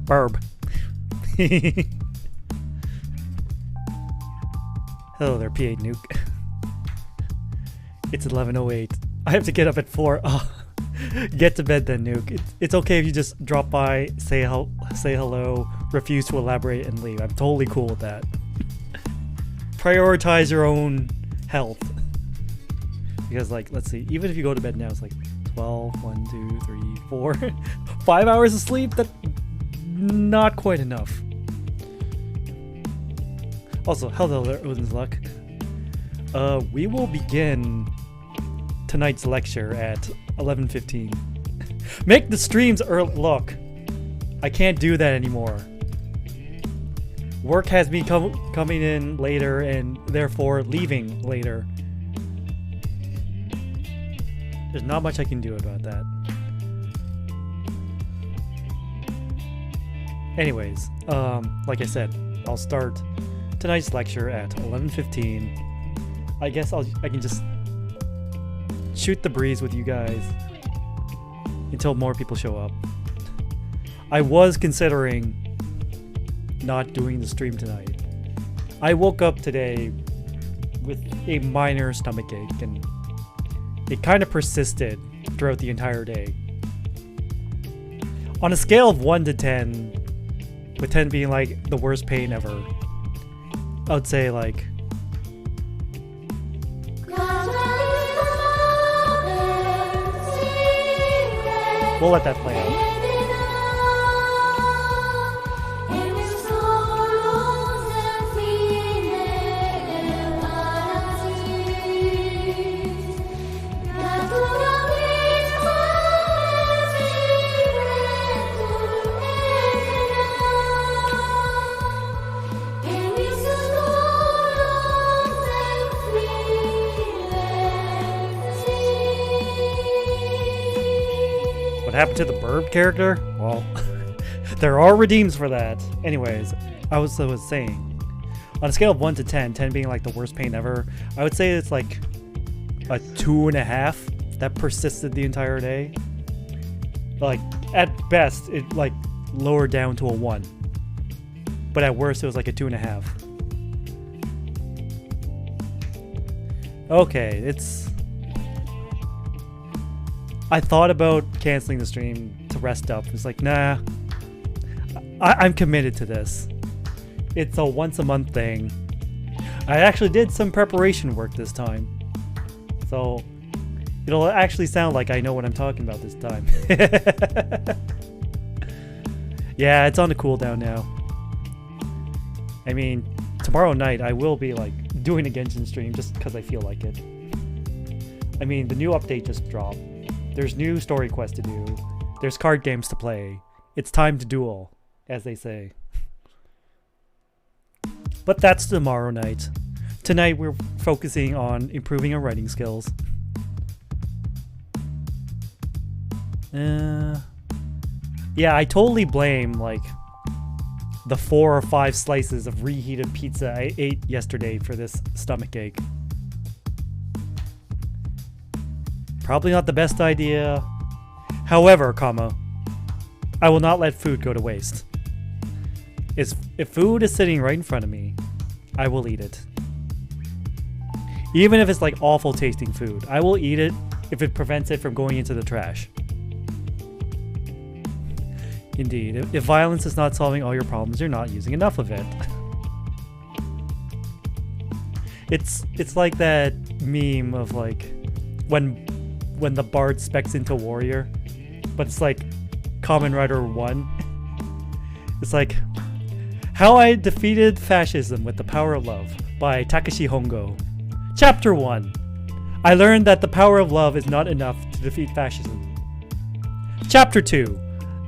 Barb. Hello there, P8 Nuke. It's 11:08. I have to get up at 4. Oh, get to bed then, Nuke. It's okay if you just drop by, say hello, refuse to elaborate, and leave. I'm totally cool with that. Prioritize your own health. Because, like, let's see, even if you go to bed now, it's like 12, 1, 2, 3, 4, 5 hours of sleep? That's not quite enough. Also, hello there, Odin's Luck. We will begin tonight's lecture at 11:15. Make the streams early. Look, I can't do that anymore. Work has me coming in later and therefore leaving later. There's not much I can do about that. Anyways, like I said, I'll start tonight's lecture at 11:15. I guess I can just shoot the breeze with you guys until more people show up. I was considering not doing the stream tonight. I woke up today with a minor stomachache and it kind of persisted throughout the entire day. On a scale of 1 to 10, with 10 being like the worst pain ever, I would say like we'll let that play out. What happened to the Burb character? Well, there are redeems for that. Anyways, I was saying, on a scale of 1 to 10, 10 being like the worst pain ever, I would say it's like a 2.5 that persisted the entire day. Like, at best, it like lowered down to a 1. But at worst, it was like a 2.5. Okay, I thought about canceling the stream to rest up. It's like, nah, I'm committed to this. It's a once a month thing. I actually did some preparation work this time. So it'll actually sound like I know what I'm talking about this time. Yeah, it's on the cooldown now. I mean, tomorrow night I will be like doing a Genshin stream just because I feel like it. I mean, the new update just dropped. There's new story quests to do. There's card games to play. It's time to duel, as they say. But that's tomorrow night. Tonight we're focusing on improving our writing skills. Yeah, I totally blame like the 4 or 5 slices of reheated pizza I ate yesterday for this stomachache. Probably not the best idea. However, I will not let food go to waste. If food is sitting right in front of me, I will eat it. Even if it's like awful tasting food, I will eat it if it prevents it from going into the trash. Indeed, if violence is not solving all your problems, you're not using enough of it. It's like that meme of like when the bard specs into warrior, but it's like Kamen Rider 1. It's like, How I Defeated Fascism with the Power of Love by Takashi Hongo. Chapter 1. I learned that the power of love is not enough to defeat fascism. Chapter 2.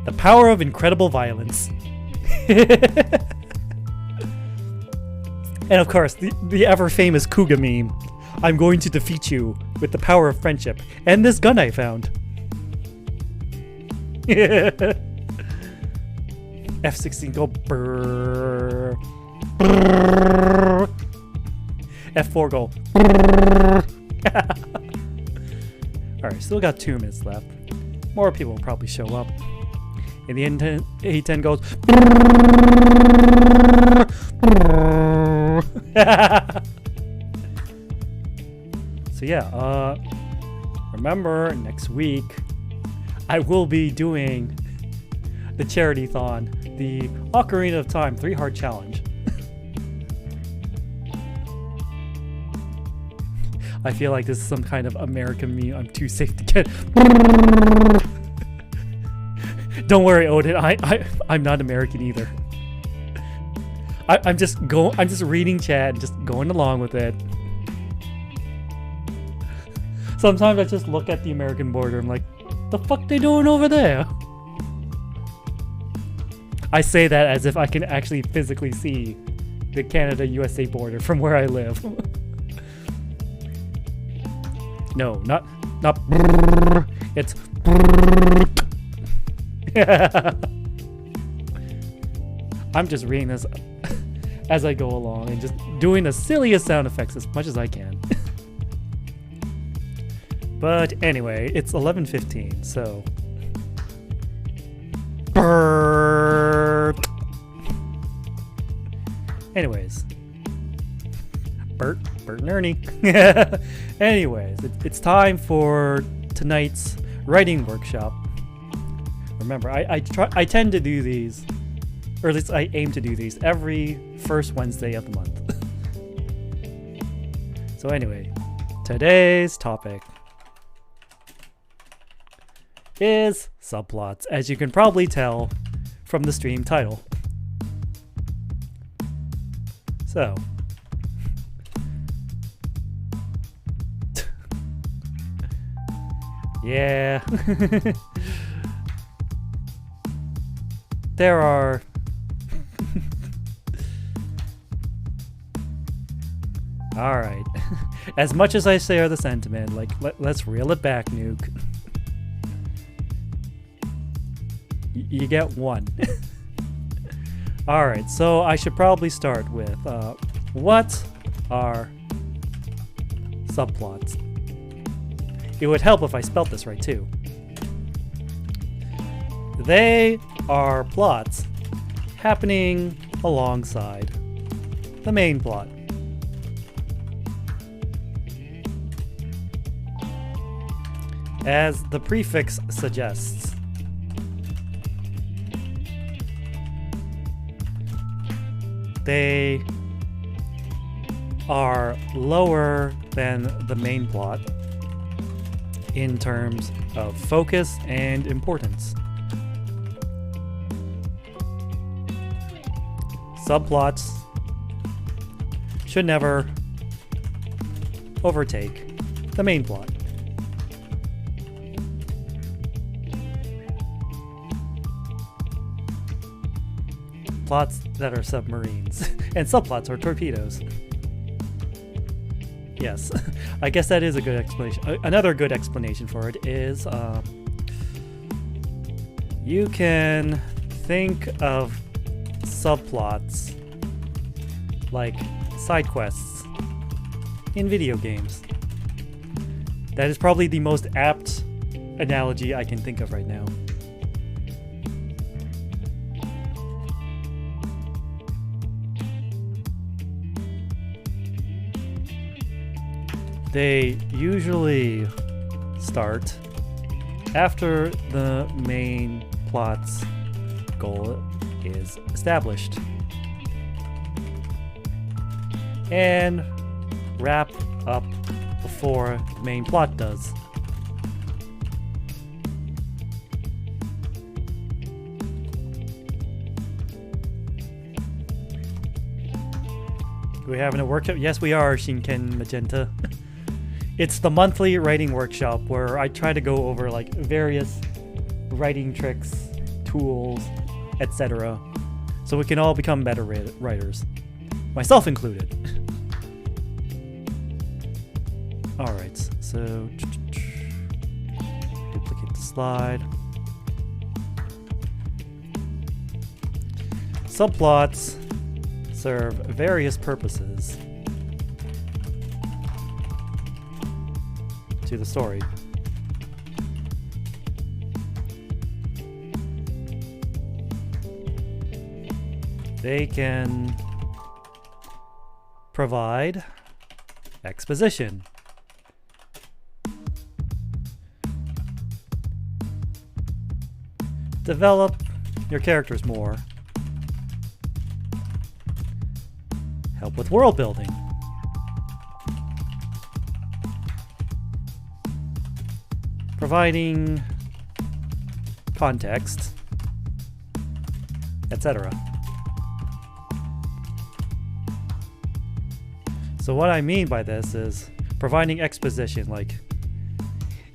The power of incredible violence. And of course, the ever-famous Kuga meme. I'm going to defeat you with the power of friendship and this gun I found. F16 go brrrr. Brrrr. F4 go brrrr. Alright, still got 2 minutes left. More people will probably show up. and the A10 goes. So yeah, remember next week I will be doing the charity-thon, the Ocarina of Time 3-Heart Challenge. I feel like this is some kind of American meme. I'm too safe to get. Don't worry, Odin. I'm not American either. I'm just reading chat and just going along with it. Sometimes I just look at the American border. I'm like, the fuck they doing over there? I say that as if I can actually physically see the Canada-USA border from where I live. No, not brrr, it's brrr. I'm just reading this as I go along and just doing the silliest sound effects as much as I can. But anyway, it's 11:15, so brrr. Anyways, Bert and Ernie. Anyways, it's time for tonight's writing workshop. Remember, I tend to do these, or at least I aim to do these every first Wednesday of the month. So anyway, today's topic is subplots, as you can probably tell from the stream title. So, yeah. There are alright. As much as I share the sentiment, like, let's reel it back, Nuke. You get one. Alright, so I should probably start with, what are subplots? It would help if I spelt this right, too. They are plots happening alongside the main plot. As the prefix suggests, they are lower than the main plot in terms of focus and importance. Subplots should never overtake the main plot. Plots that are submarines, and subplots are torpedoes. Yes, I guess that is a good explanation. Another good explanation for it is you can think of subplots like side quests in video games. That is probably the most apt analogy I can think of right now. They usually start after the main plot's goal is established and wrap up before the main plot does. Are we having a workshop? Yes, we are, Shinken Magenta. It's the monthly writing workshop where I try to go over like various writing tricks, tools, etc. so we can all become better writers, myself included. Alright, so duplicate the slide. Subplots serve various purposes to the story. they can provide exposition. Develop your characters more. Help with world building. Providing context, etc. So what I mean by this is providing exposition, like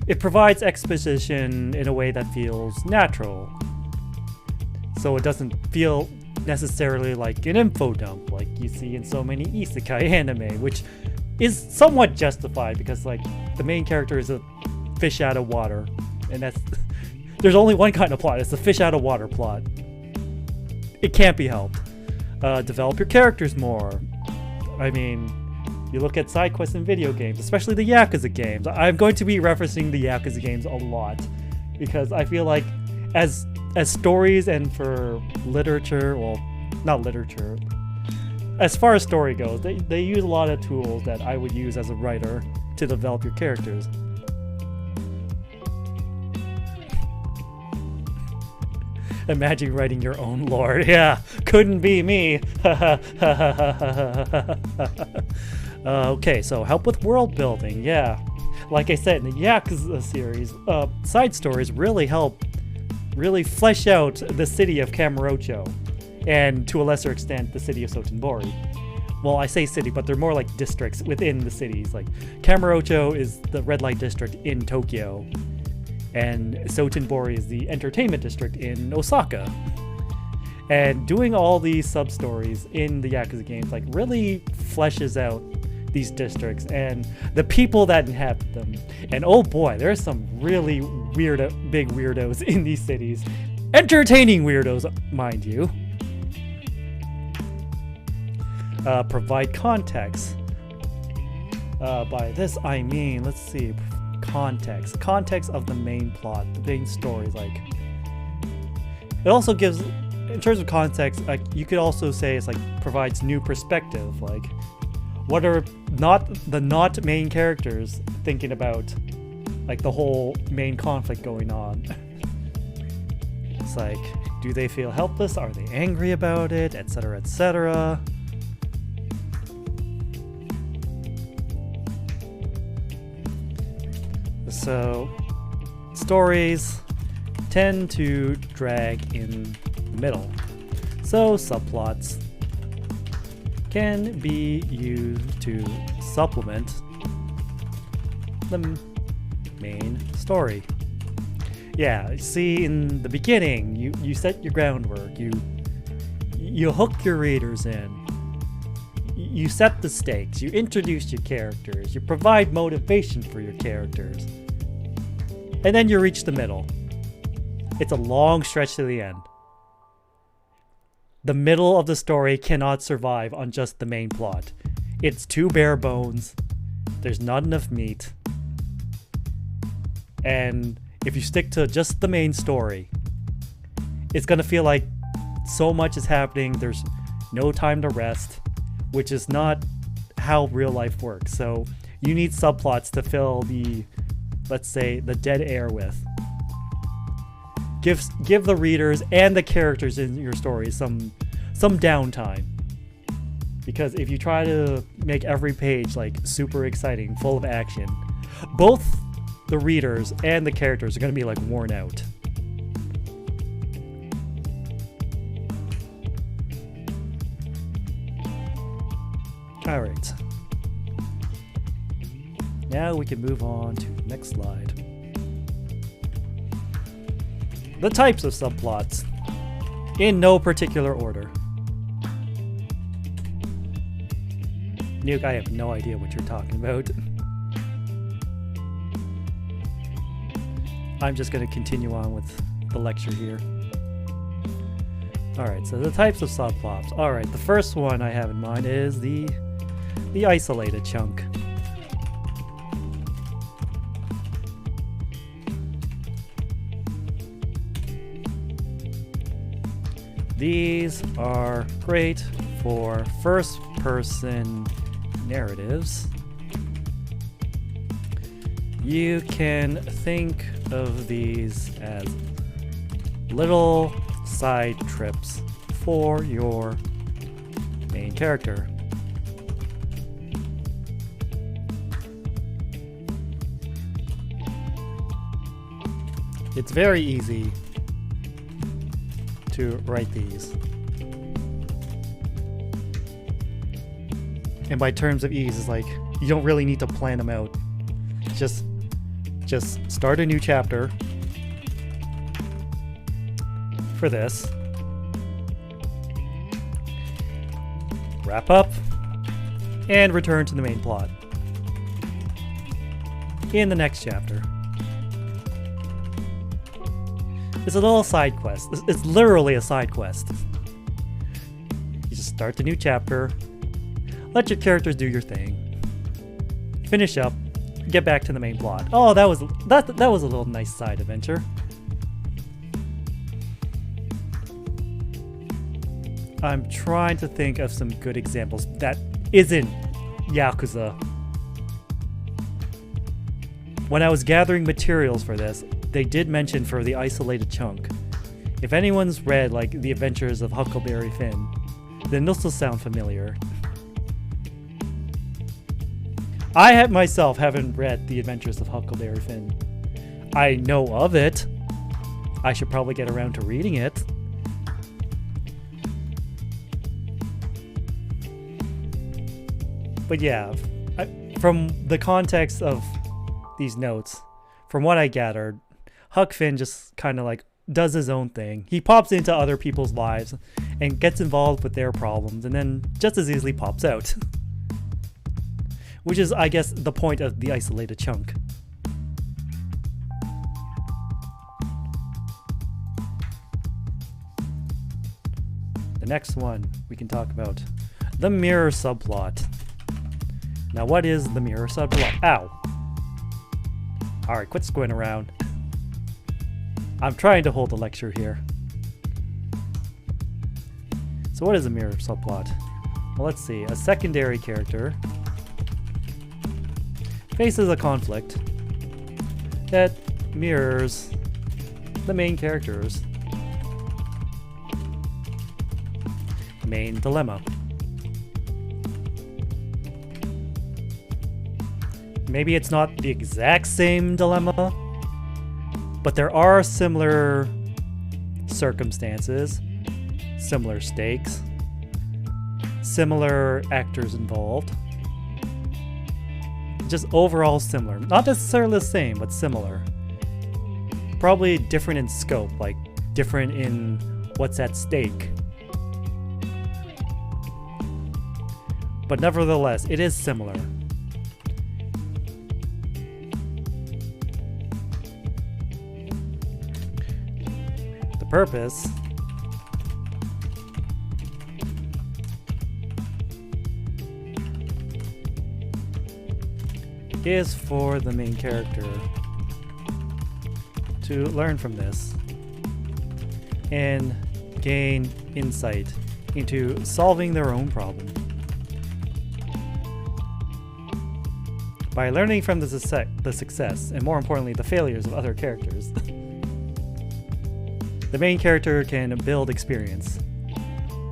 it provides exposition in a way that feels natural. So it doesn't feel necessarily like an info dump like you see in so many isekai anime, which is somewhat justified because like the main character is a fish out of water, and that's there's only one kind of plot. It's the fish out of water plot. It can't be helped. Develop your characters more. I mean, you look at side quests in video games, especially the Yakuza games. I'm going to be referencing the Yakuza games a lot because I feel like as stories and for literature, well, not literature, as far as story goes, they use a lot of tools that I would use as a writer to develop your characters. Imagine writing your own lore. Yeah, couldn't be me. Okay, so help with world building. Yeah, like I said, in the Yakuza series, side stories really help flesh out the city of Kamurocho, and to a lesser extent, the city of Sotenbori. Well, I say city, but they're more like districts within the cities. Like Kamurocho is the red light district in Tokyo, and Sotenbori is the entertainment district in Osaka. And doing all these sub-stories in the Yakuza games like really fleshes out these districts and the people that inhabit them. And oh boy, there's some really big weirdos in these cities. Entertaining weirdos, mind you. Provide context. By this I mean, let's see, context of the main plot, the main stories. Like, it also gives, in terms of context, like you could also say it's like provides new perspective. Like, what are not main characters thinking about, like the whole main conflict going on? It's like, do they feel helpless? Are they angry about it? Etc. etc. So, stories tend to drag in the middle. So, subplots can be used to supplement the main story. Yeah, see, in the beginning, you set your groundwork, you hook your readers in, you set the stakes, you introduce your characters, you provide motivation for your characters. And then you reach the middle. It's a long stretch to the end. The middle of the story cannot survive on just the main plot. It's too bare bones. There's not enough meat. And if you stick to just the main story, it's gonna feel like so much is happening. There's no time to rest, which is not how real life works. So you need subplots to fill the, let's say, the dead air with. Give the readers and the characters in your story some downtime. Because if you try to make every page like super exciting, full of action, both the readers and the characters are going to be like worn out. All right. Now we can move on to the next slide. The types of subplots, in no particular order. Nuke, I have no idea what you're talking about. I'm just going to continue on with the lecture here. Alright, so the types of subplots. Alright, the first one I have in mind is the isolated chunk. These are great for first-person narratives. You can think of these as little side trips for your main character. It's very easy to write these. And by terms of ease, it's like you don't really need to plan them out. Just start a new chapter for this. Wrap up and return to the main plot in the next chapter. It's a little side quest. It's literally a side quest. You just start the new chapter, let your characters do your thing, finish up, get back to the main plot. Oh, that was a little nice side adventure. I'm trying to think of some good examples that isn't Yakuza. When I was gathering materials for this, they did mention for the isolated chunk. If anyone's read like The Adventures of Huckleberry Finn, then this will sound familiar. I myself haven't read The Adventures of Huckleberry Finn. I know of it. I should probably get around to reading it. But yeah, from the context of these notes, from what I gathered, Huck Finn just kind of like does his own thing. He pops into other people's lives and gets involved with their problems and then just as easily pops out. Which is, I guess, the point of the isolated chunk. The next one we can talk about, the mirror subplot. Now what is the mirror subplot? Ow! Alright, quit squinting around. I'm trying to hold a lecture here. So what is a mirror subplot? Well, let's see. A secondary character faces a conflict that mirrors the main character's main dilemma. Maybe it's not the exact same dilemma, but there are similar circumstances, similar stakes, similar actors involved. Just overall similar. Not necessarily the same, but similar. Probably different in scope, like different in what's at stake. But nevertheless, it is similar. The purpose is for the main character to learn from this and gain insight into solving their own problem. By learning from the success, and more importantly, the failures of other characters, the main character can build experience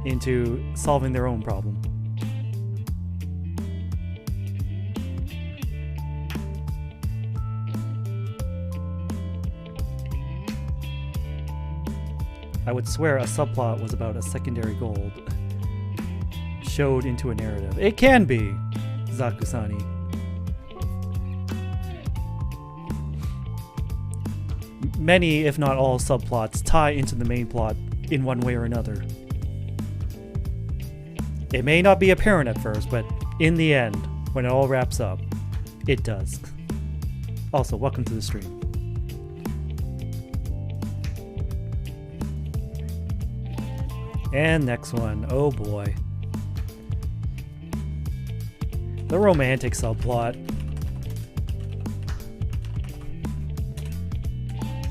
into solving their own problem. I would swear a subplot was about a secondary goal showed into a narrative. It can be, Zakusani. Many, if not all, subplots tie into the main plot in one way or another. It may not be apparent at first, but in the end, when it all wraps up, it does. Also, welcome to the stream. And next one, oh boy. The romantic subplot.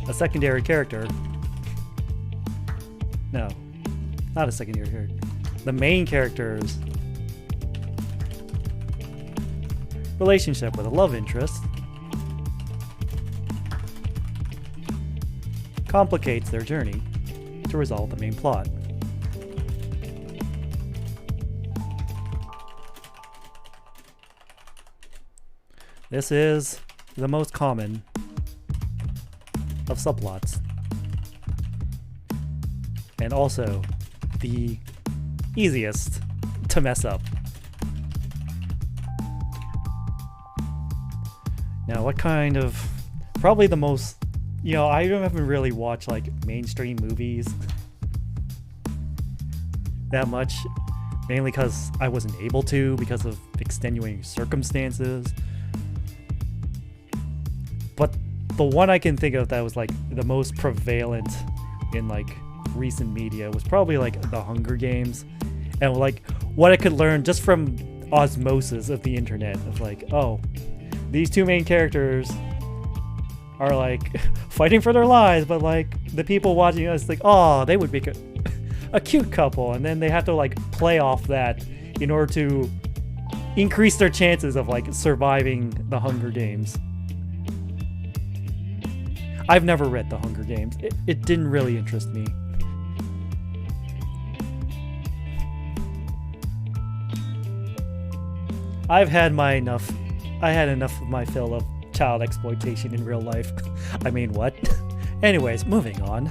A secondary character. No. not a secondary character, the main character's relationship with a love interest complicates their journey to resolve the main plot. This is the most common of subplots, and also the easiest to mess up. Now, what kind of... probably the most... You know, I haven't really watched, like, mainstream movies that much, mainly because I wasn't able to because of extenuating circumstances. But the one I can think of that was, like, the most prevalent in, like, recent media was probably, like, The Hunger Games. And, like, what I could learn just from osmosis of the internet of, like, oh, these two main characters are, like, fighting for their lives, but, like, the people watching us think, oh, they would be a cute couple. And then they have to, like, play off that in order to increase their chances of, like, surviving the Hunger Games. I've never read The Hunger Games. It didn't really interest me. I had enough of my fill of child exploitation in real life. I mean, what? Anyways, moving on.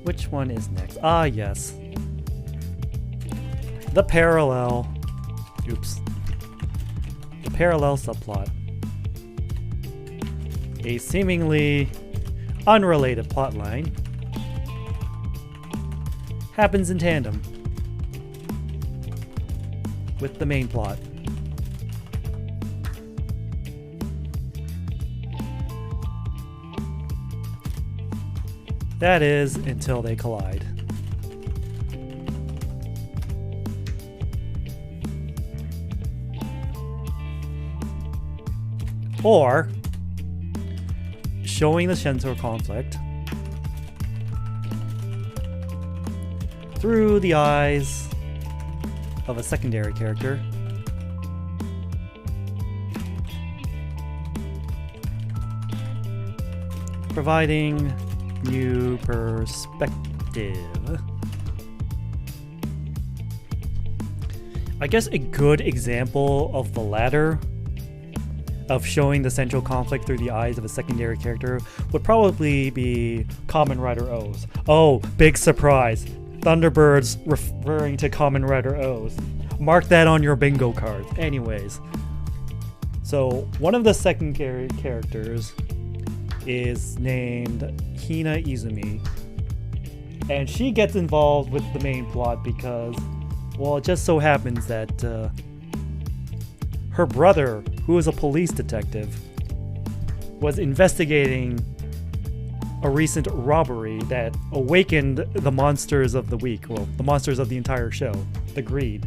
Which one is next? Ah, yes. The parallel. Oops. The parallel subplot. A seemingly unrelated plotline happens in tandem with the main plot. That is, until they collide. Or showing the Shinzo conflict through the eyes of a secondary character, providing new perspective. I guess a good example of the latter, of showing the central conflict through the eyes of a secondary character, would probably be Kamen Rider O's. Oh, big surprise! Thunderbirds referring to Kamen Rider O's. Mark that on your bingo cards. Anyways, so one of the secondary characters is named Hina Izumi, and she gets involved with the main plot because, well, it just so happens that her brother, who is a police detective, was investigating a recent robbery that awakened the monsters of the week, well, the monsters of the entire show, the Greed.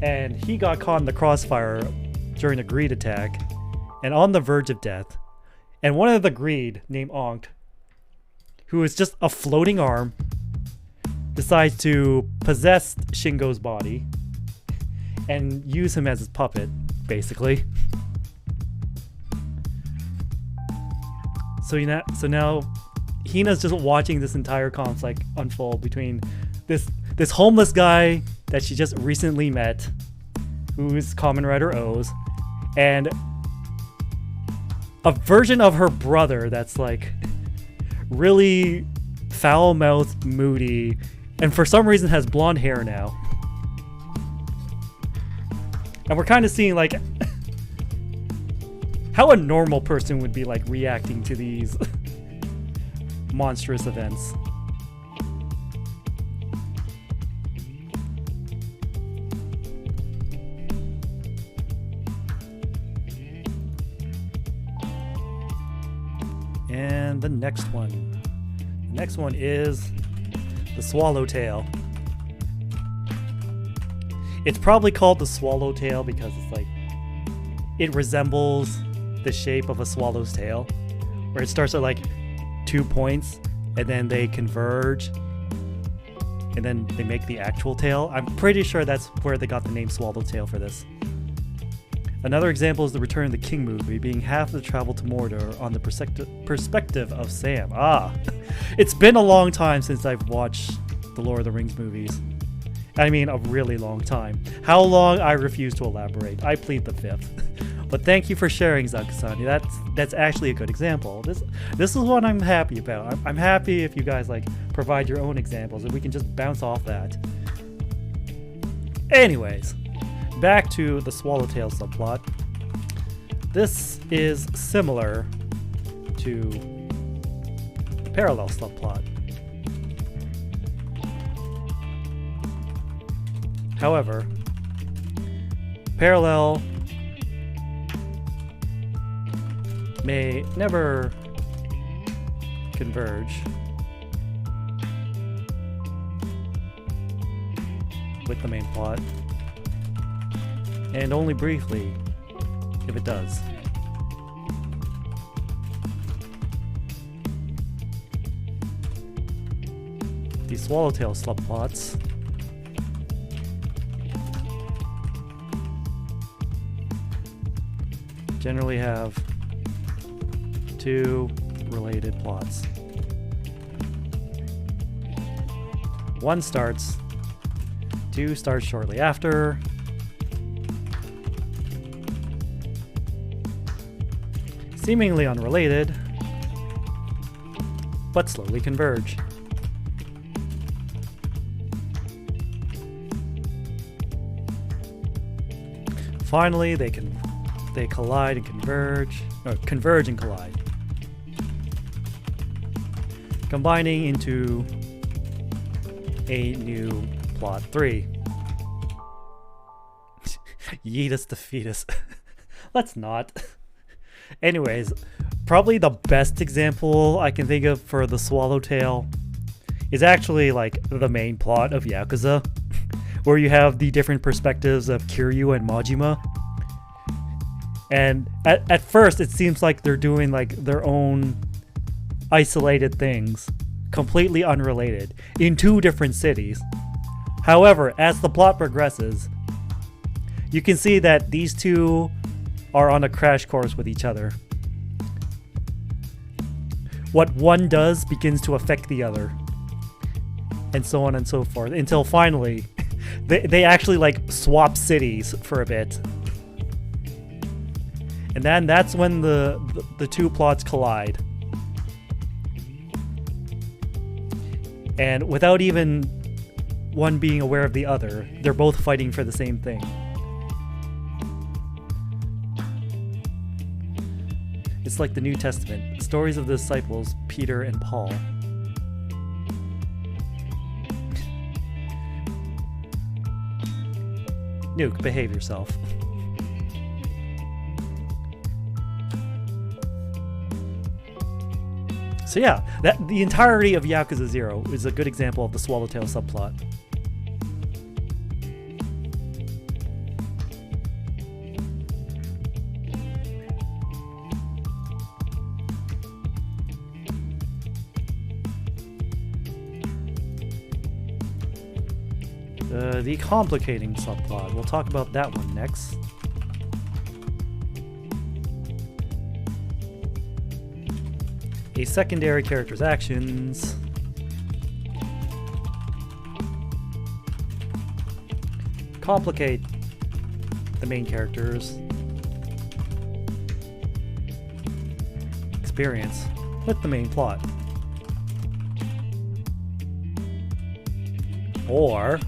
And he got caught in the crossfire during a Greed attack and on the verge of death. And one of the Greed, named Ankh, who is just a floating arm, decides to possess Shingo's body and use him as his puppet, basically. So now Hina's just watching this entire conflict unfold between this homeless guy that she just recently met, who's Kamen Rider O's, and a version of her brother that's like really foul-mouthed, moody, and for some reason has blonde hair now. And we're kind of seeing like how a normal person would be like reacting to these monstrous events. And the next one. The next one is the Swallowtail. It's probably called the Swallowtail because it's like it resembles the shape of a swallow's tail, where it starts at like 2 points and then they converge and then they make the actual tail. I'm pretty sure that's where they got the name Swallowtail for this. Another example is the Return of the King movie, being half the travel to Mordor on the perspective of Sam. It's been a long time since I've watched the Lord of the Rings movies. I mean, a really long time. How long? I refuse to elaborate. I plead the fifth. But thank you for sharing, Zakasani. That's actually a good example. This is what I'm happy about. I'm happy if you guys like provide your own examples and we can just bounce off that. Anyways, back to the Swallowtail subplot. This is similar to the parallel subplot. However, parallel may never converge with the main plot, and only briefly if it does. The Swallowtail subplots generally have two related plots. One starts, two starts shortly after, seemingly unrelated, but slowly converge. Finally, they collide and converge, or converge and collide, combining into a new plot 3. Yeetus the fetus. Let's not. Anyways, probably the best example I can think of for the Swallowtail is actually like the main plot of Yakuza, where you have the different perspectives of Kiryu and Majima. And at first it seems like they're doing like their own isolated things, completely unrelated, in two different cities. However, as the plot progresses, you can see that these two are on a crash course with each other. What one does begins to affect the other, and so on and so forth, until finally they actually like swap cities for a bit. And then that's when the two plots collide. And without even one being aware of the other, they're both fighting for the same thing. It's like the New Testament, stories of the disciples, Peter and Paul. Nuke, behave yourself. So yeah, the entirety of Yakuza 0 is a good example of the Swallowtail subplot. The complicating subplot. We'll talk about that one next. A secondary character's actions complicate the main character's experience with the main plot. Or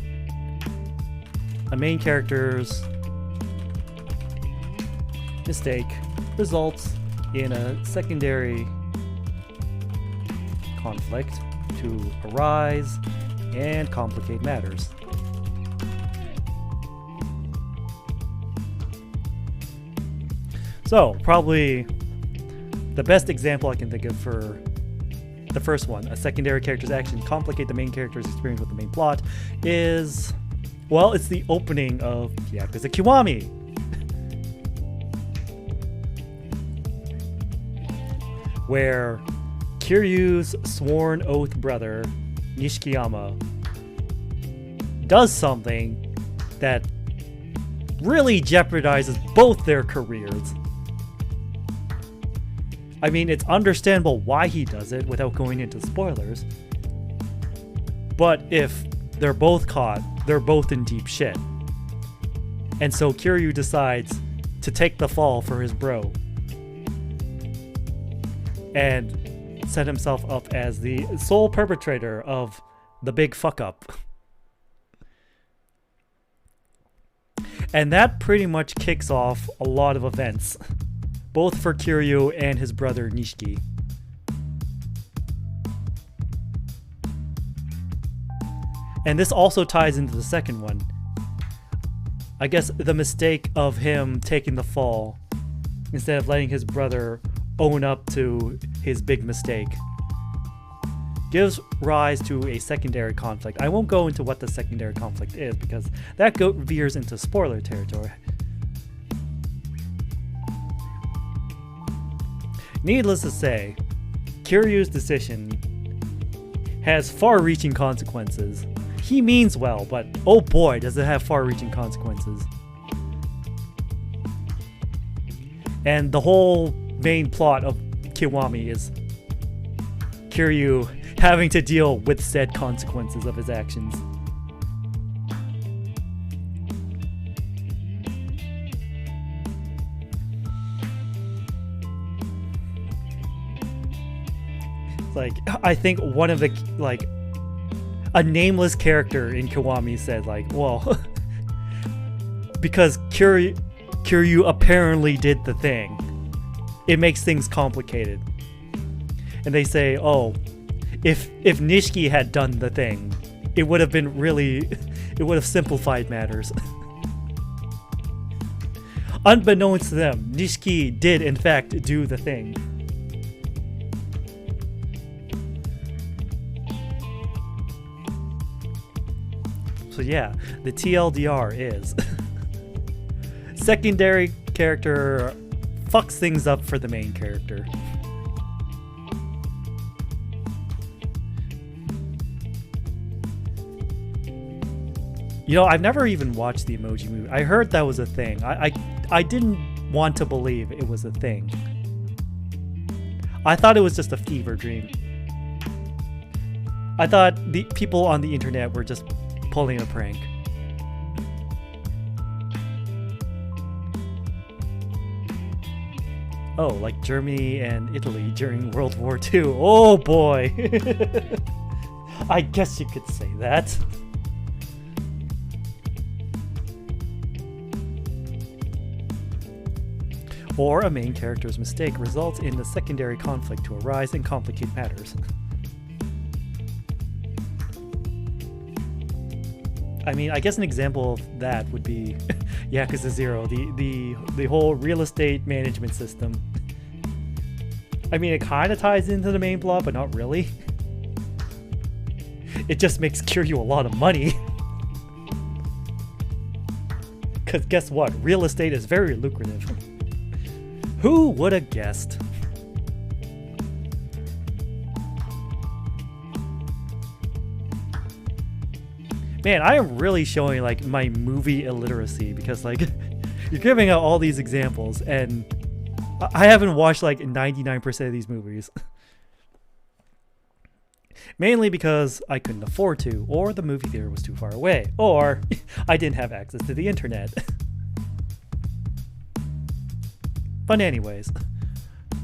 a main character's mistake results in a secondary conflict to arise and complicate matters. So, probably the best example I can think of for the first one, a secondary character's action complicate the main character's experience with the main plot, is, well, it's the opening of Yakuza Kiwami. where Kiryu's sworn oath brother, Nishikiyama, does something that really jeopardizes both their careers. I mean, it's understandable why he does it without going into spoilers. But if they're both caught, they're both in deep shit. And so Kiryu decides to take the fall for his bro and set himself up as the sole perpetrator of the big fuck up. And that pretty much kicks off a lot of events, both for Kiryu and his brother Nishiki. And this also ties into the second one. I guess the mistake of him taking the fall instead of letting his brother own up to his big mistake gives rise to a secondary conflict. I won't go into what the secondary conflict is because that veers into spoiler territory. Needless to say, Kiryu's decision has far-reaching consequences. He means well, but oh boy, does it have far-reaching consequences. And the whole main plot of Kiwami is Kiryu having to deal with said consequences of his actions. Like, I think one of the, like, a nameless character in Kiwami said, like, well, because Kiryu apparently did the thing, it makes things complicated. And they say, oh, if Nishiki had done the thing, it would have been really, it would have simplified matters. Unbeknownst to them, Nishiki did in fact do the thing. So yeah, the TLDR is secondary character fucks things up for the main character. You know, I've never even watched the Emoji Movie. I heard that was a thing. I didn't want to believe it was a thing. I thought it was just a fever dream. I thought the people on the internet were just pulling a prank. Oh, like Germany and Italy during World War II. Oh boy! I guess you could say that. Or a main character's mistake results in the secondary conflict to arise and complicate matters. I mean, I guess an example of that would be Yakuza 0, the whole real estate management system. I mean, it kind of ties into the main plot, but not really. It just makes Kiryu a lot of money. Because guess what? Real estate is very lucrative. Who would have guessed? Man, I am really showing like my movie illiteracy because like you're giving out all these examples and I haven't watched like 99% of these movies. Mainly because I couldn't afford to, or the movie theater was too far away, or I didn't have access to the internet. But anyways,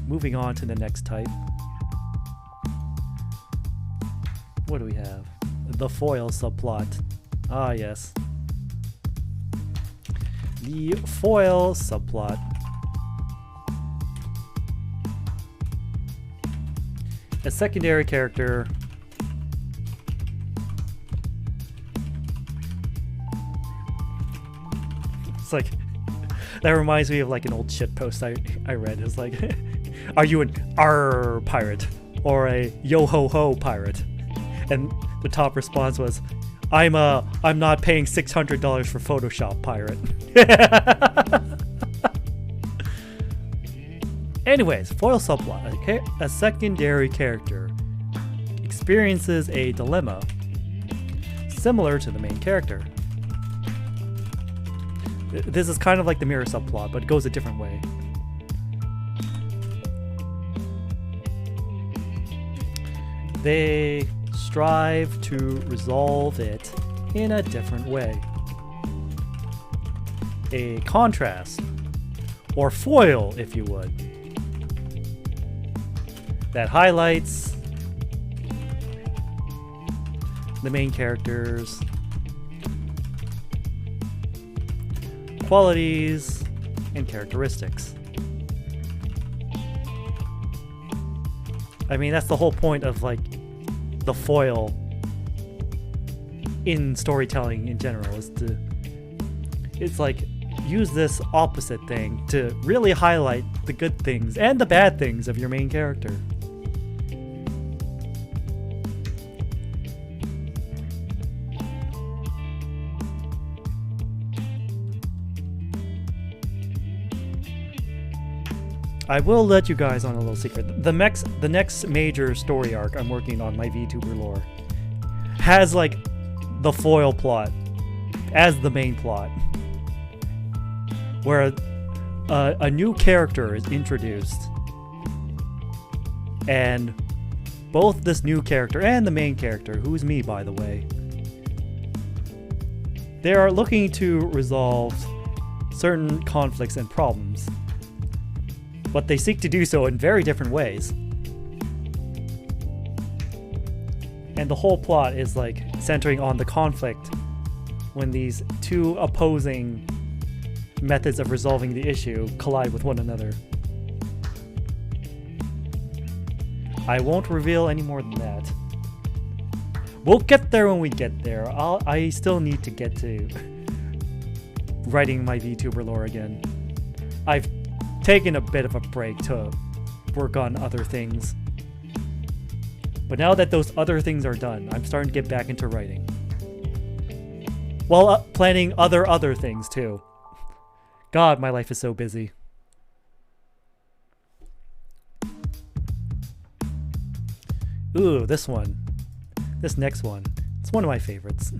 moving on to the next type. What do we have? The foil subplot. Ah, yes. The foil subplot. A secondary character it's like that reminds me of like an old shit post I read. It's like, are you an R pirate or a yo ho ho pirate? And the top response was, I'm not paying $600 for Photoshop pirate. Anyways, foil subplot. A secondary character experiences a dilemma similar to the main character. This is kind of like the mirror subplot, but it goes a different way. They strive to resolve it in a different way. A contrast, or foil if you would, that highlights the main character's qualities and characteristics. I mean, that's the whole point of like the foil in storytelling in general, is to, it's like, use this opposite thing to really highlight the good things and the bad things of your main character. I will let you guys on a little secret. The next major story arc I'm working on, my VTuber lore, has like the foil plot as the main plot, where a new character is introduced, and both this new character and the main character, who's me by the way, they are looking to resolve certain conflicts and problems, but they seek to do so in very different ways. And the whole plot is like centering on the conflict when these two opposing methods of resolving the issue collide with one another. I won't reveal any more than that. We'll get there when we get there. I still need to get to writing my VTuber lore again. I've taken a bit of a break to work on other things, but now that those other things are done, I'm starting to get back into writing, while planning other things too. God, my life is so busy. Ooh, this one. This next one. It's one of my favorites.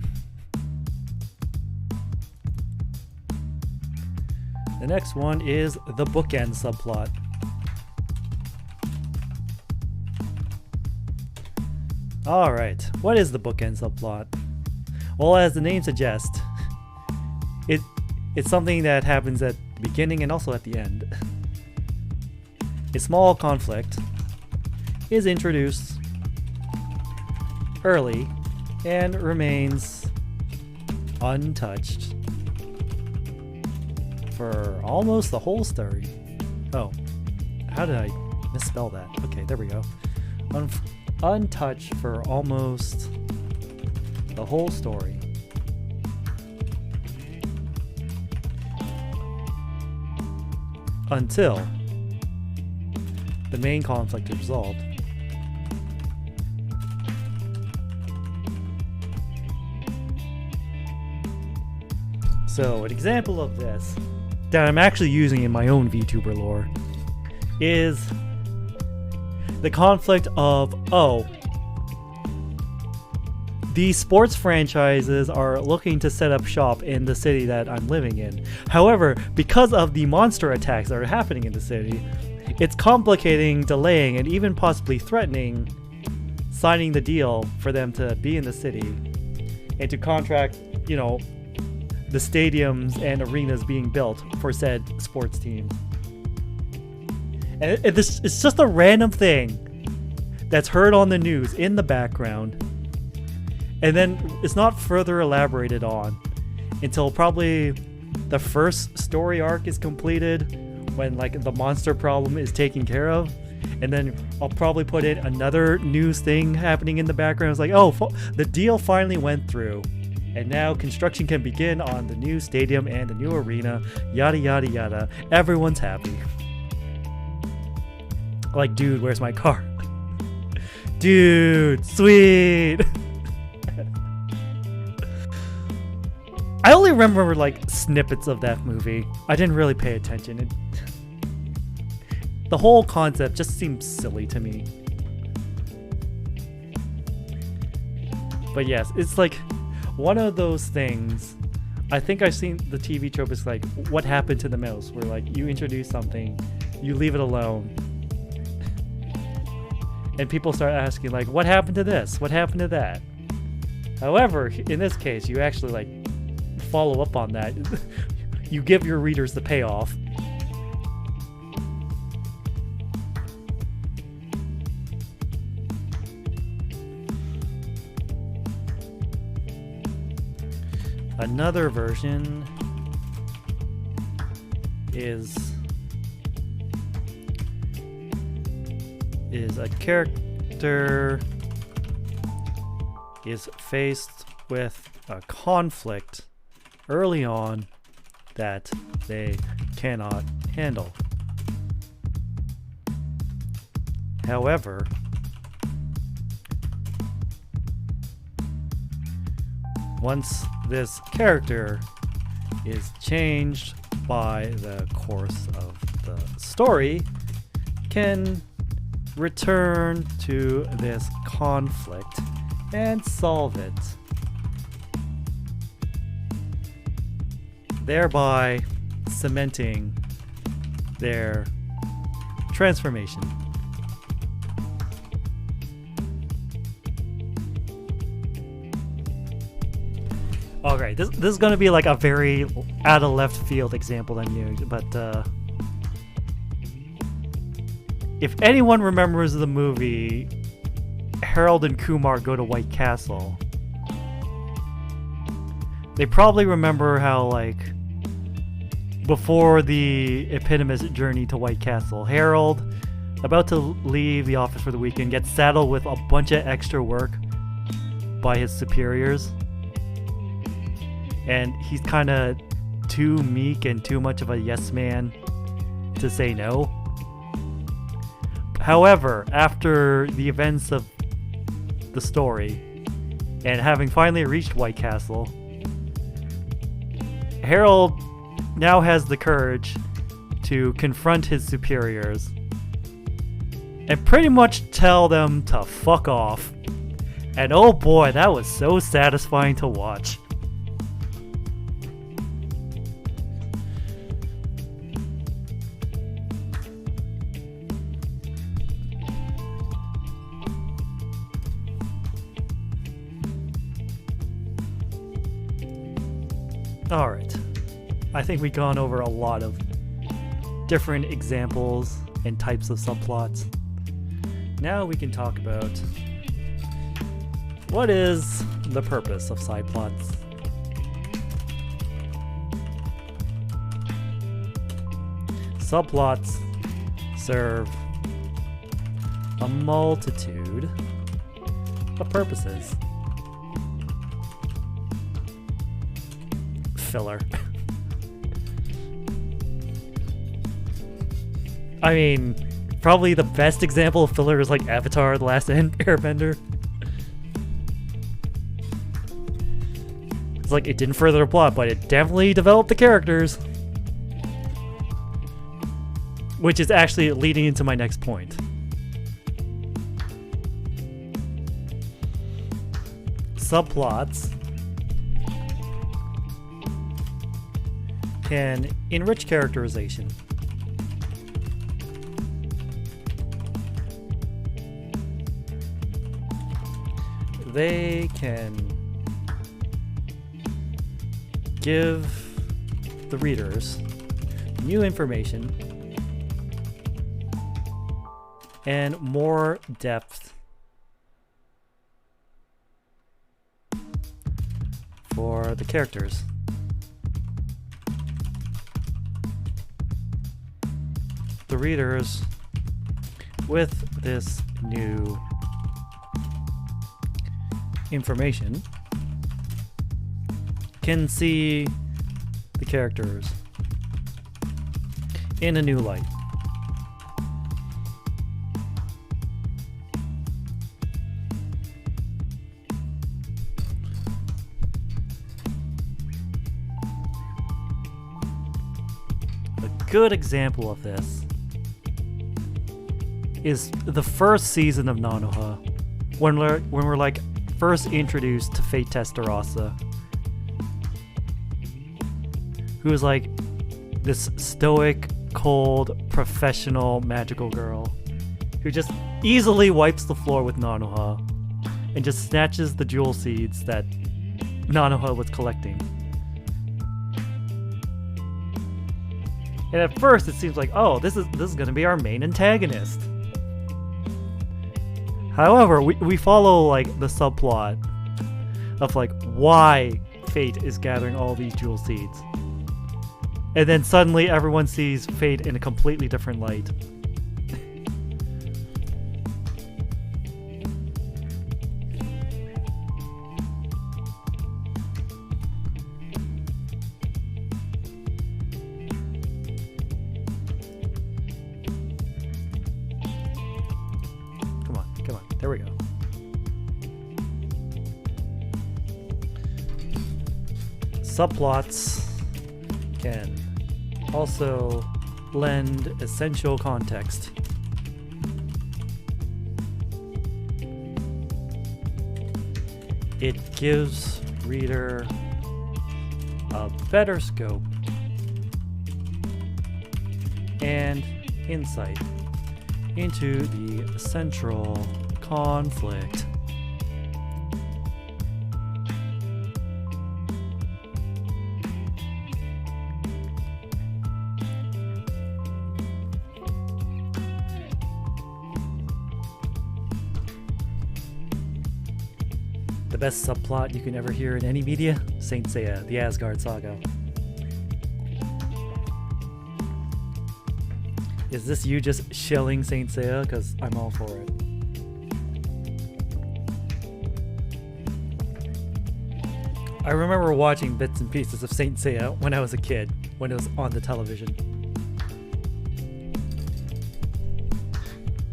The next one is the bookend subplot. Alright, what is the bookend subplot? Well, as the name suggests, it's something that happens at the beginning and also at the end. A small conflict is introduced early and remains untouched for almost the whole story. Oh, how did I misspell that? Okay, there we go. Untouched for almost the whole story. Until the main conflict is resolved. So, an example of this that I'm actually using in my own VTuber lore is the conflict of, these sports franchises are looking to set up shop in the city that I'm living in. However, because of the monster attacks that are happening in the city, it's complicating, delaying, and even possibly threatening signing the deal for them to be in the city and to contract, you know, the stadiums and arenas being built for said sports teams. And it's just a random thing that's heard on the news in the background, and then it's not further elaborated on until probably the first story arc is completed, when like the monster problem is taken care of, and then I'll probably put in another news thing happening in the background. It's like, oh, the deal finally went through, and now construction can begin on the new stadium and the new arena, yada yada yada. Everyone's happy. Like, dude, where's my car? Dude, sweet. I only remember like snippets of that movie. I didn't really pay attention. the whole concept just seems silly to me. But yes, it's like one of those things. I think I've seen the TV trope is like, what happened to the mouse? Where like you introduce something, you leave it alone, and people start asking like, what happened to this? What happened to that? However, in this case, you actually like follow up on that. You give your readers the payoff. Another version is a character is faced with a conflict early on that they cannot handle. However, once this character is changed by the course of the story, can return to this conflict and solve it, thereby cementing their transformation. Alright, this is going to be like a very out of left field example I'm using, but if anyone remembers the movie Harold and Kumar Go to White Castle, they probably remember how, like, before the eponymous journey to White Castle, Harold, about to leave the office for the weekend, gets saddled with a bunch of extra work by his superiors. And he's kind of too meek and too much of a yes man to say no. However, after the events of the story, and having finally reached White Castle, Harold now has the courage to confront his superiors and pretty much tell them to fuck off. And oh boy, that was so satisfying to watch. Alright, I think we've gone over a lot of different examples and types of subplots. Now we can talk about what is the purpose of side plots. Subplots serve a multitude of purposes. Filler. I mean, probably the best example of filler is like Avatar: The Last Airbender. It's like it didn't further the plot, but it definitely developed the characters. Which is actually leading into my next point. Subplots can enrich characterization. They can give the readers new information and more depth for the characters. The readers, with this new information, can see the characters in a new light. A good example of this is the first season of Nanoha, when we're like first introduced to Fate Testarossa, who is like this stoic, cold, professional magical girl who just easily wipes the floor with Nanoha and just snatches the jewel seeds that Nanoha was collecting. And at first it seems like, oh, this is gonna be our main antagonist. However, we follow like the subplot of like why Fate is gathering all these jewel seeds. And then suddenly everyone sees Fate in a completely different light. Come on, there we go. Subplots can also lend essential context. It gives reader a better scope and insight into the central conflict. The best subplot you can ever hear in any media? Saint Seiya, the Asgard Saga. Is this you just shilling Saint Seiya? Because I'm all for it. I remember watching bits and pieces of Saint Seiya when I was a kid, when it was on the television.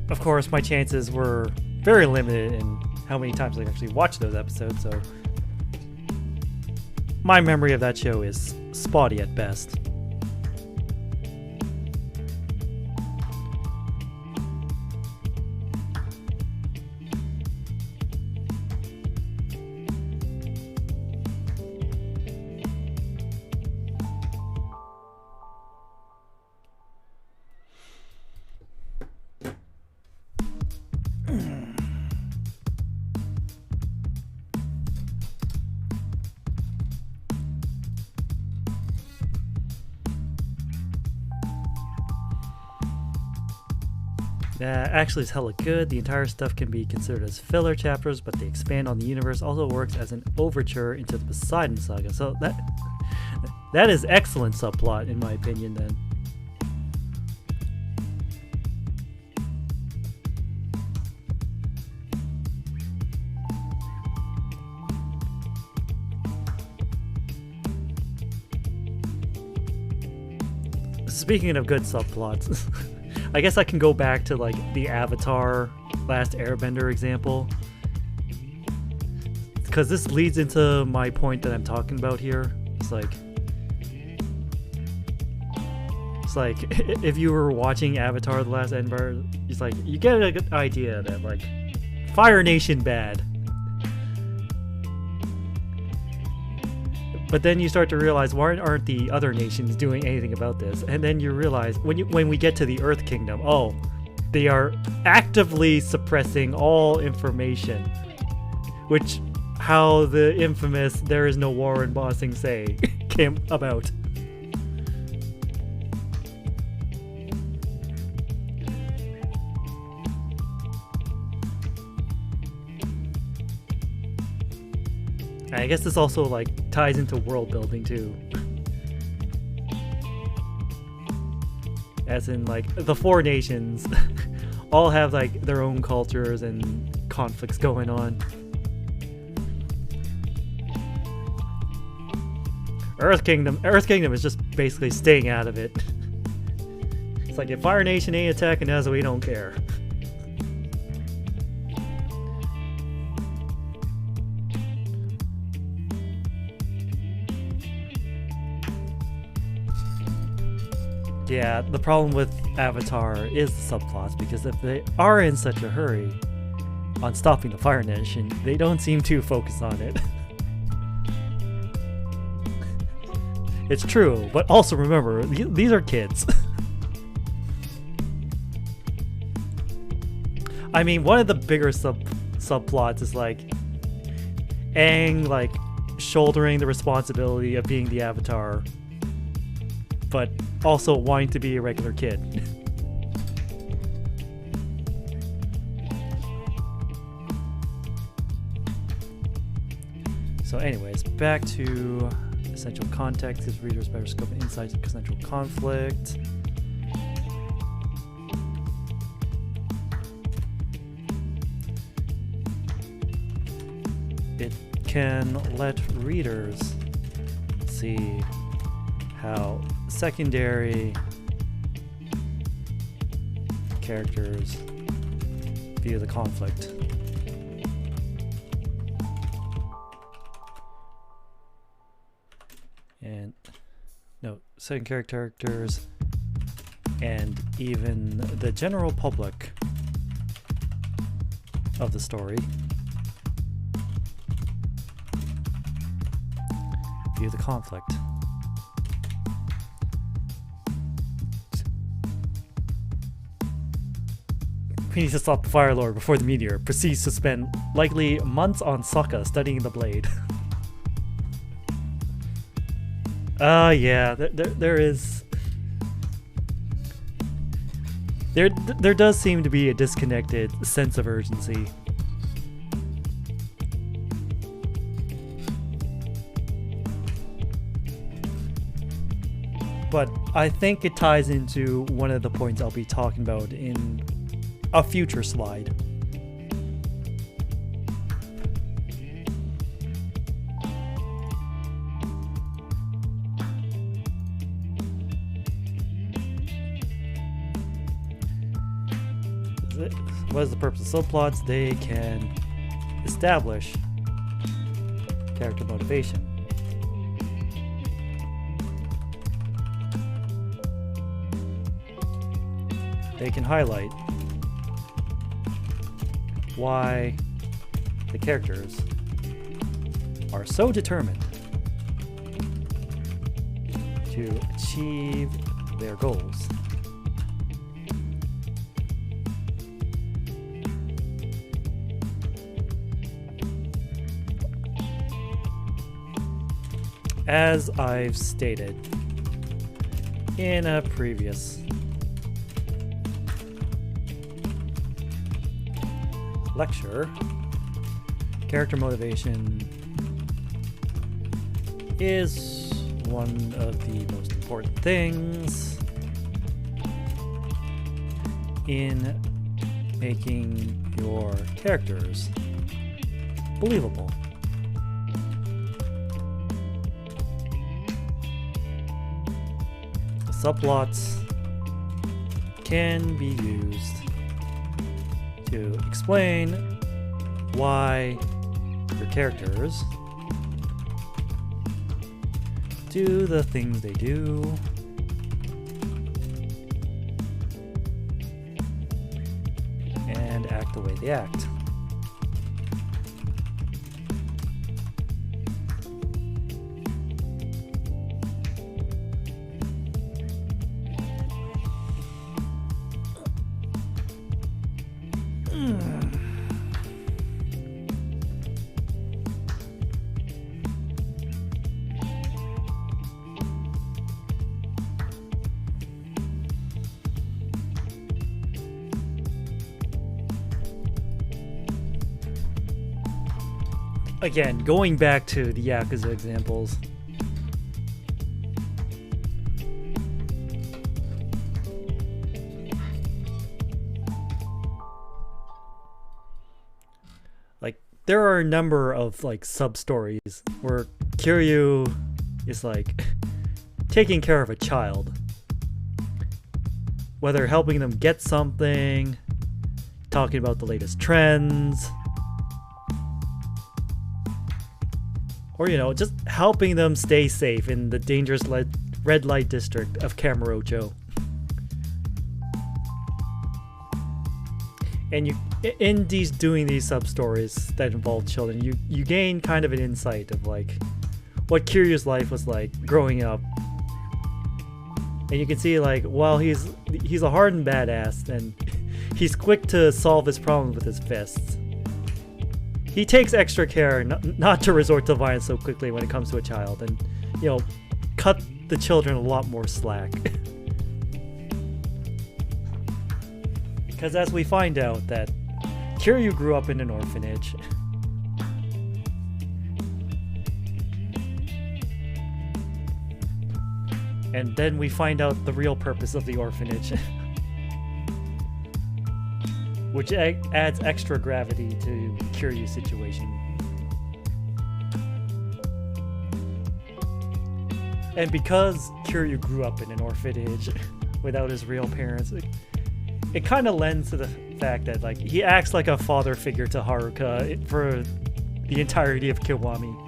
Of course, my chances were very limited in how many times I actually watched those episodes, so my memory of that show is spotty at best. Actually, it's hella good. The entire stuff can be considered as filler chapters, but they expand on the universe. Also works as an overture into the Poseidon Saga. So that is excellent subplot, in my opinion, then. Speaking of good subplots, I guess I can go back to like the Avatar Last Airbender example, because this leads into my point that I'm talking about here. It's like if you were watching Avatar The Last Airbender, it's like you get a good idea that like Fire Nation bad. But then you start to realize, why aren't the other nations doing anything about this? And then you realize, when we get to the Earth Kingdom, oh, they are actively suppressing all information. Which, how the infamous "there is no war in Ba Sing Se" came about. I guess this also like ties into world building too. As in like the four nations all have like their own cultures and conflicts going on. Earth Kingdom is just basically staying out of it. It's like, if Fire Nation ain't attacking us, we don't care. Yeah, the problem with Avatar is the subplots, because if they are in such a hurry on stopping the Fire Nation, they don't seem too focused on it. It's true, but also remember, these are kids. I mean, one of the bigger subplots is like Aang like shouldering the responsibility of being the Avatar, but also wanting to be a regular kid. So anyways, back to essential context gives readers better scope and insight into central conflict. It can let readers see how secondary characters view the conflict. And no, secondary characters and even the general public of the story view the conflict. We need to stop the Fire Lord before the meteor proceeds to spend likely months on Sokka studying the blade. Yeah, there is... There does seem to be a disconnected sense of urgency. But I think it ties into one of the points I'll be talking about in a future slide. What is the purpose of subplots? They can establish character motivation. They can highlight why the characters are so determined to achieve their goals. As I've stated in a previous lecture, character motivation is one of the most important things in making your characters believable. Subplots can be used to explain why your characters do the things they do and act the way they act. Again, going back to the Yakuza examples, like there are a number of like sub-stories where Kiryu is like taking care of a child, whether helping them get something, talking about the latest trends, or, you know, just helping them stay safe in the dangerous red light district of Kamurocho. And in doing these sub stories that involve children, you gain kind of an insight of like what Kiryu's life was like growing up. And you can see like while he's a hardened badass and he's quick to solve his problems with his fists, he takes extra care not to resort to violence so quickly when it comes to a child, and cut the children a lot more slack. Because as we find out that Kiryu grew up in an orphanage. And then we find out the real purpose of the orphanage. Which adds extra gravity to Kiryu's situation. And because Kiryu grew up in an orphanage without his real parents, it kind of lends to the fact that like he acts like a father figure to Haruka for the entirety of Kiwami.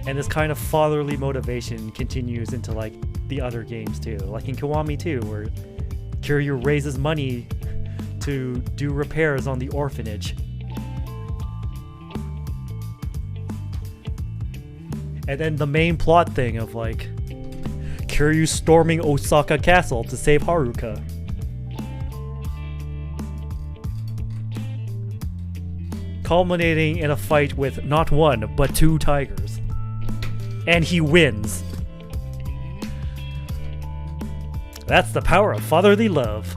And this kind of fatherly motivation continues into like the other games too, like in Kiwami 2, where Kiryu raises money to do repairs on the orphanage. And then the main plot thing of like Kiryu storming Osaka Castle to save Haruka. Culminating in a fight with not one, but 2 tigers. And he wins. That's the power of fatherly love.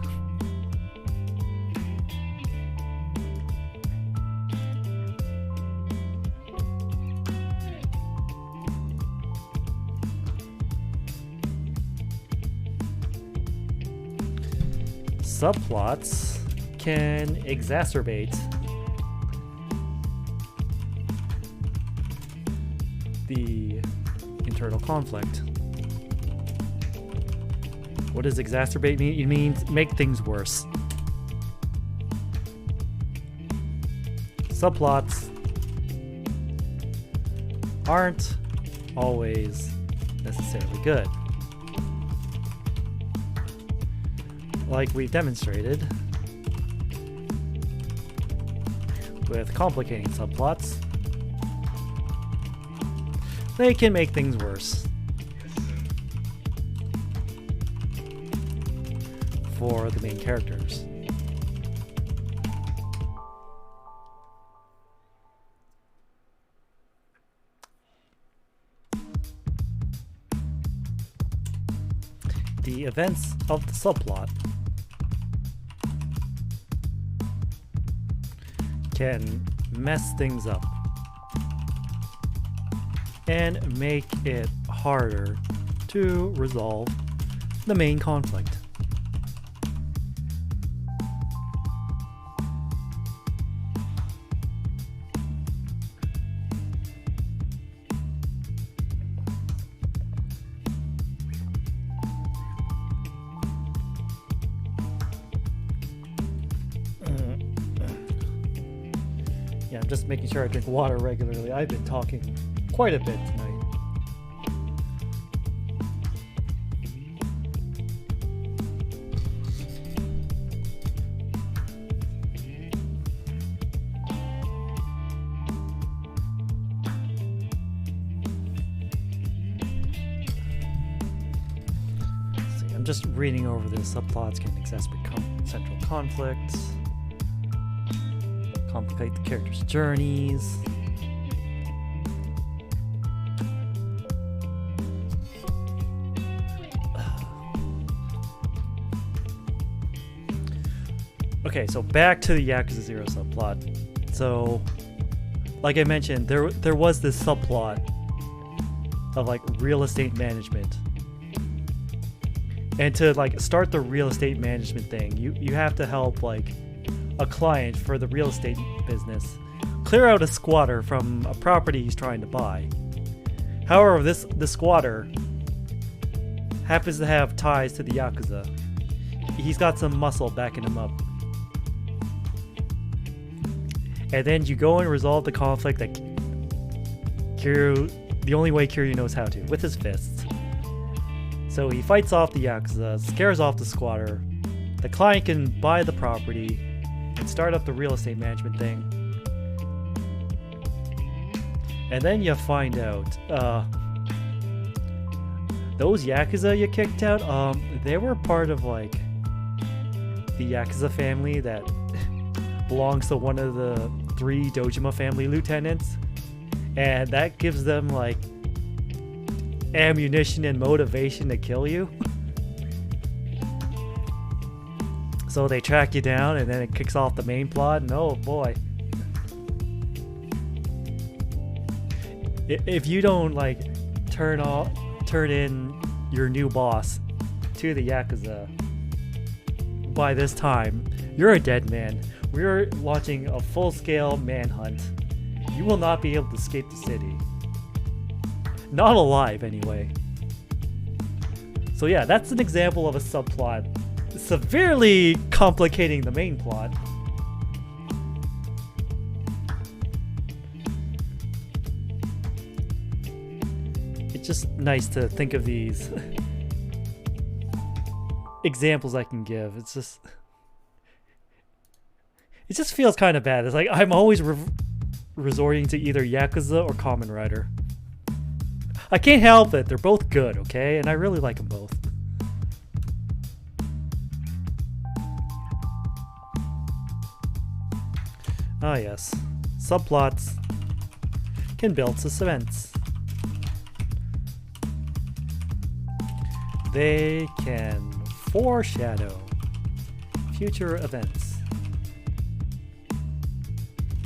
Subplots can exacerbate the internal conflict. What does exacerbate mean? It means make things worse. Subplots aren't always necessarily good. Like we've demonstrated with complicating subplots, they can make things worse for the main characters. The events of the subplot can mess things up and make it harder to resolve the main conflict. Yeah, I'm just making sure I drink water regularly. I've been talking quite a bit tonight. See, I'm just reading over this. Subplots can exacerbate central conflicts, complicate the characters' journeys. Okay, so back to the Yakuza 0 subplot. So, like I mentioned, there was this subplot of like real estate management. And to like start the real estate management thing, you have to help like a client for the real estate business clear out a squatter from a property he's trying to buy. However, the squatter happens to have ties to the Yakuza. He's got some muscle backing him up. And then you go and resolve the conflict that Kiryu the only way Kiryu knows how to, with his fists. So he fights off the Yakuza, scares off the squatter. The client can buy the property and start up the real estate management thing. And then you find out, those Yakuza you kicked out, they were part of like the Yakuza family that belongs to one of the 3 Dojima family lieutenants. And that gives them like ammunition and motivation to kill you. So they track you down and then it kicks off the main plot, and oh boy. If you don't like turn in your new boss to the Yakuza by this time, you're a dead man. We're launching a full-scale manhunt. You will not be able to escape the city. Not alive, anyway. So yeah, that's an example of a subplot severely complicating the main plot. It's just nice to think of these examples I can give. It just feels kind of bad. It's like I'm always resorting to either Yakuza or Kamen Rider. I can't help it. They're both good, okay? And I really like them both. Ah yes. Subplots can build suspense. They can foreshadow future events.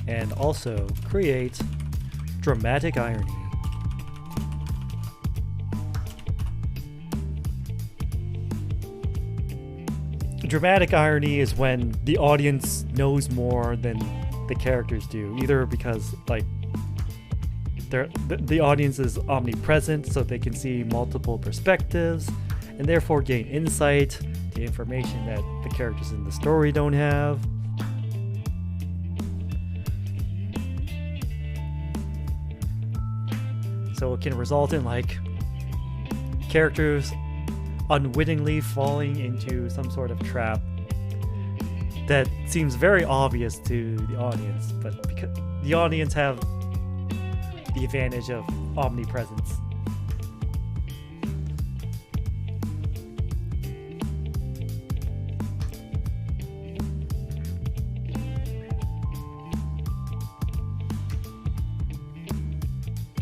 And also create dramatic irony. Dramatic irony is when the audience knows more than the characters do, either because like the audience is omnipresent so they can see multiple perspectives and therefore gain insight to information that the characters in the story don't have. So it can result in like characters unwittingly falling into some sort of trap that seems very obvious to the audience, but because the audience have the advantage of omnipresence.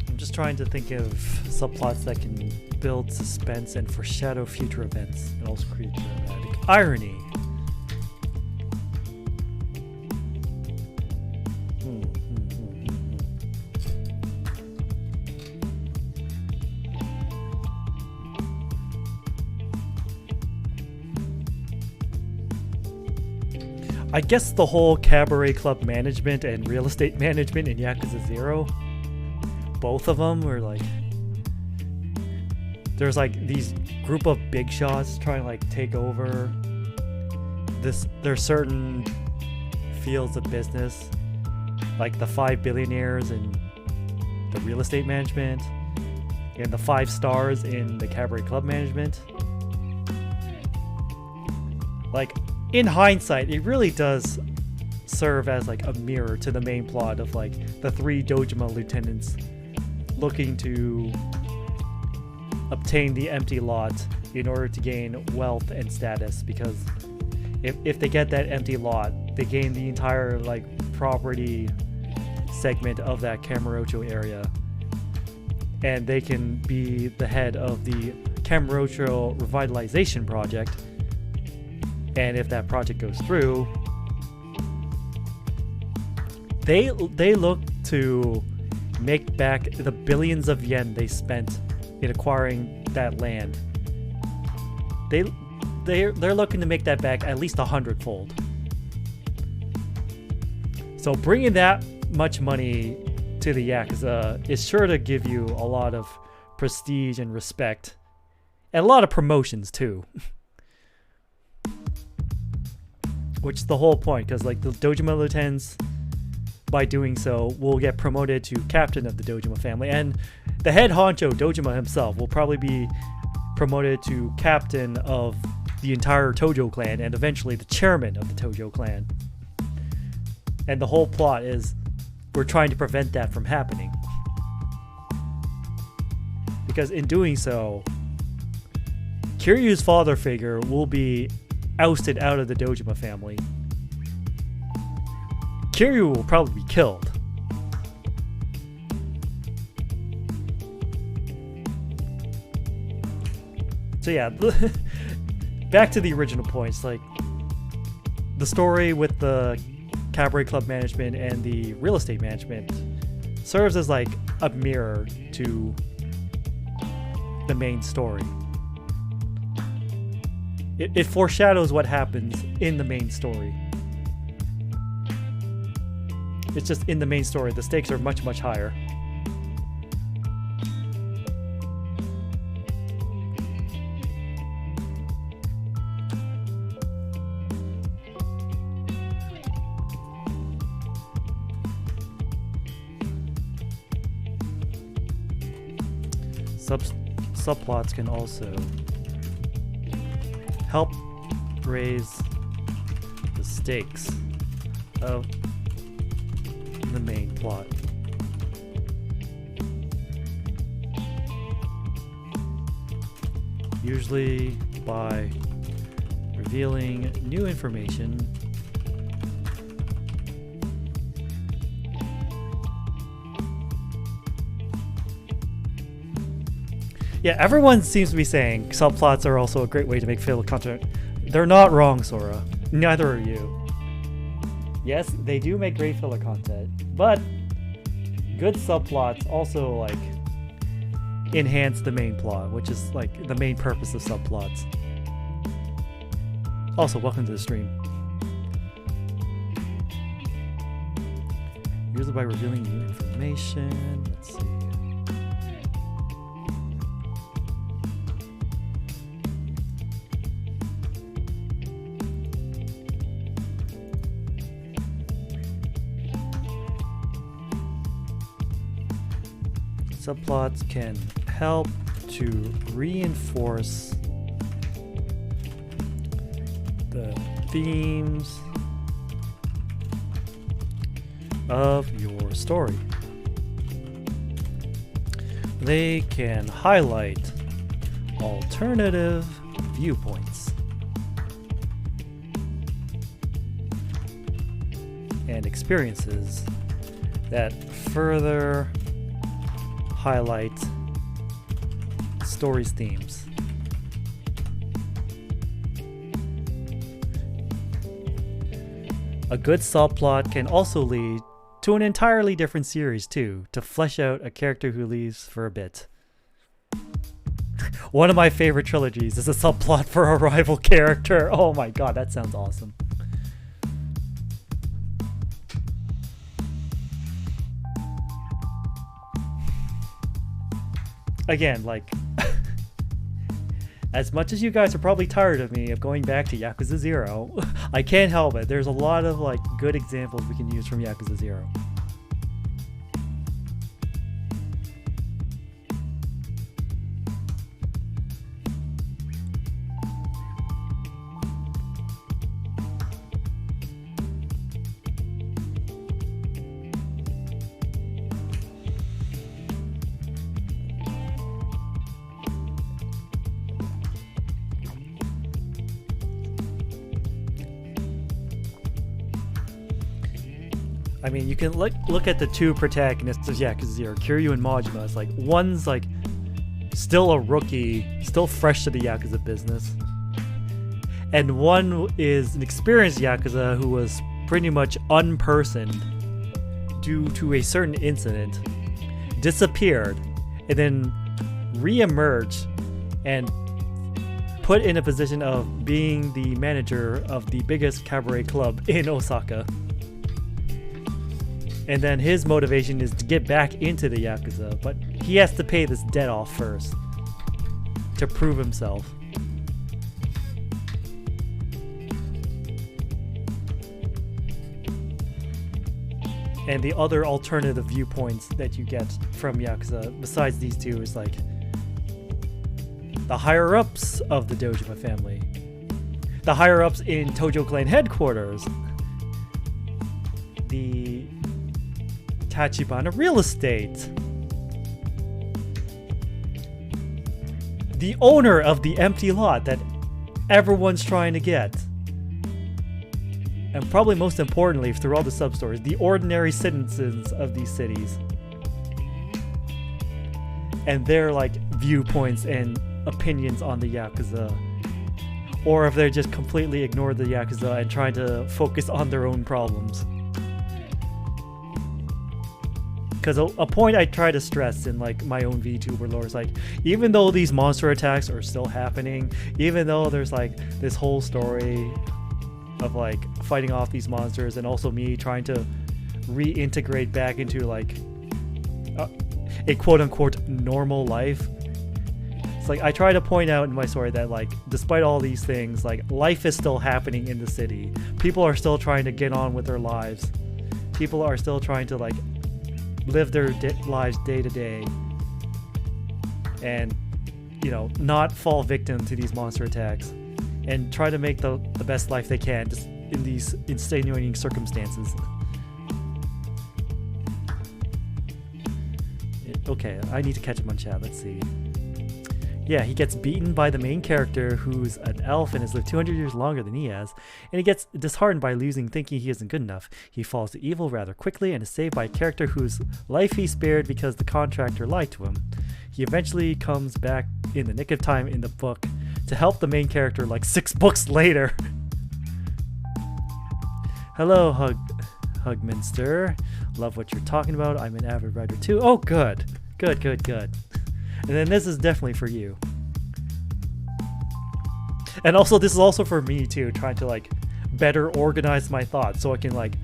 I'm just trying to think of subplots that can build suspense and foreshadow future events and also create dramatic irony. I guess the whole cabaret club management and real estate management in Yakuza 0, both of them were like, there's like these group of big shots trying to like take over this. There's certain fields of business, like the 5 billionaires in the real estate management and the 5 stars in the cabaret club management. Like, in hindsight, it really does serve as like a mirror to the main plot of like the 3 Dojima lieutenants looking to obtain the empty lot in order to gain wealth and status, because if they get that empty lot, they gain the entire like property segment of that Kamurocho area, and they can be the head of the Kamurocho revitalization project. And if that project goes through, they look to make back the billions of yen they spent in acquiring that land. They're looking to make that back at least 100-fold. So bringing that much money to the Yakuza is sure to give you a lot of prestige and respect, and a lot of promotions too. Which is the whole point, because like the Dojima lieutenants, by doing so, will get promoted to captain of the Dojima family, and the head honcho, Dojima himself, will probably be promoted to captain of the entire Tojo clan and eventually the chairman of the Tojo clan. And the whole plot is we're trying to prevent that from happening. Because in doing so, Kiryu's father figure will be ousted out of the Dojima family. Kiryu will probably be killed. So yeah, back to the original points, like the story with the cabaret club management and the real estate management serves as like a mirror to the main story. It foreshadows what happens in the main story. It's just in the main story, the stakes are much, much higher. Subplots can also help raise the stakes of the main plot. Usually by revealing new information Yeah, everyone seems to be saying subplots are also a great way to make filler content. They're not wrong, Sora. Neither are you. Yes, they do make great filler content, but good subplots also like enhance the main plot, which is like the main purpose of subplots. Also, welcome to the stream. Usually by revealing new information. Let's see. Subplots can help to reinforce the themes of your story. They can highlight alternative viewpoints and experiences that further highlight story's themes. A good subplot can also lead to an entirely different series too, to flesh out a character who leaves for a bit. One of my favorite trilogies is a subplot for a rival character. Oh my god, that sounds awesome. Again, like, as much as you guys are probably tired of me of going back to Yakuza 0, I can't help it. There's a lot of like good examples we can use from Yakuza 0. I mean, you can look at the two protagonists of Yakuza 0, Kiryu and Majima. It's like, one's like still a rookie, still fresh to the Yakuza business. And one is an experienced Yakuza who was pretty much unpersoned due to a certain incident, disappeared, and then re-emerged and put in a position of being the manager of the biggest cabaret club in Osaka. And then his motivation is to get back into the Yakuza, but he has to pay this debt off first to prove himself. And the other alternative viewpoints that you get from Yakuza, besides these two, is like the higher-ups of the Dojima family, the higher-ups in Tojo Clan headquarters, the Tachibana real estate, the owner of the empty lot that everyone's trying to get, and probably most importantly through all the sub-stories, the ordinary citizens of these cities and their like viewpoints and opinions on the Yakuza, or if they're just completely ignore the Yakuza and trying to focus on their own problems. Because a point I try to stress in like my own VTuber lore is like, even though these monster attacks are still happening, even though there's like this whole story of like fighting off these monsters and also me trying to reintegrate back into like a quote-unquote normal life, it's like I try to point out in my story that like despite all these things, like life is still happening in the city. People are still trying to get on with their lives. People are still trying to like live their lives day to day and, you know, not fall victim to these monster attacks and try to make the best life they can just in these extenuating circumstances. Okay, I need to catch him on chat. Let's see. Yeah, he gets beaten by the main character who's an elf and has lived 200 years longer than he has, and he gets disheartened by losing, thinking he isn't good enough. He falls to evil rather quickly and is saved by a character whose life he spared because the contractor lied to him. He eventually comes back in the nick of time in the book to help the main character like 6 books later. Hello, Hugminster. Love what you're talking about. I'm an avid writer too. Oh, good. Good, good, good. And then this is definitely for you. And also, this is also for me too, trying to like better organize my thoughts so I can like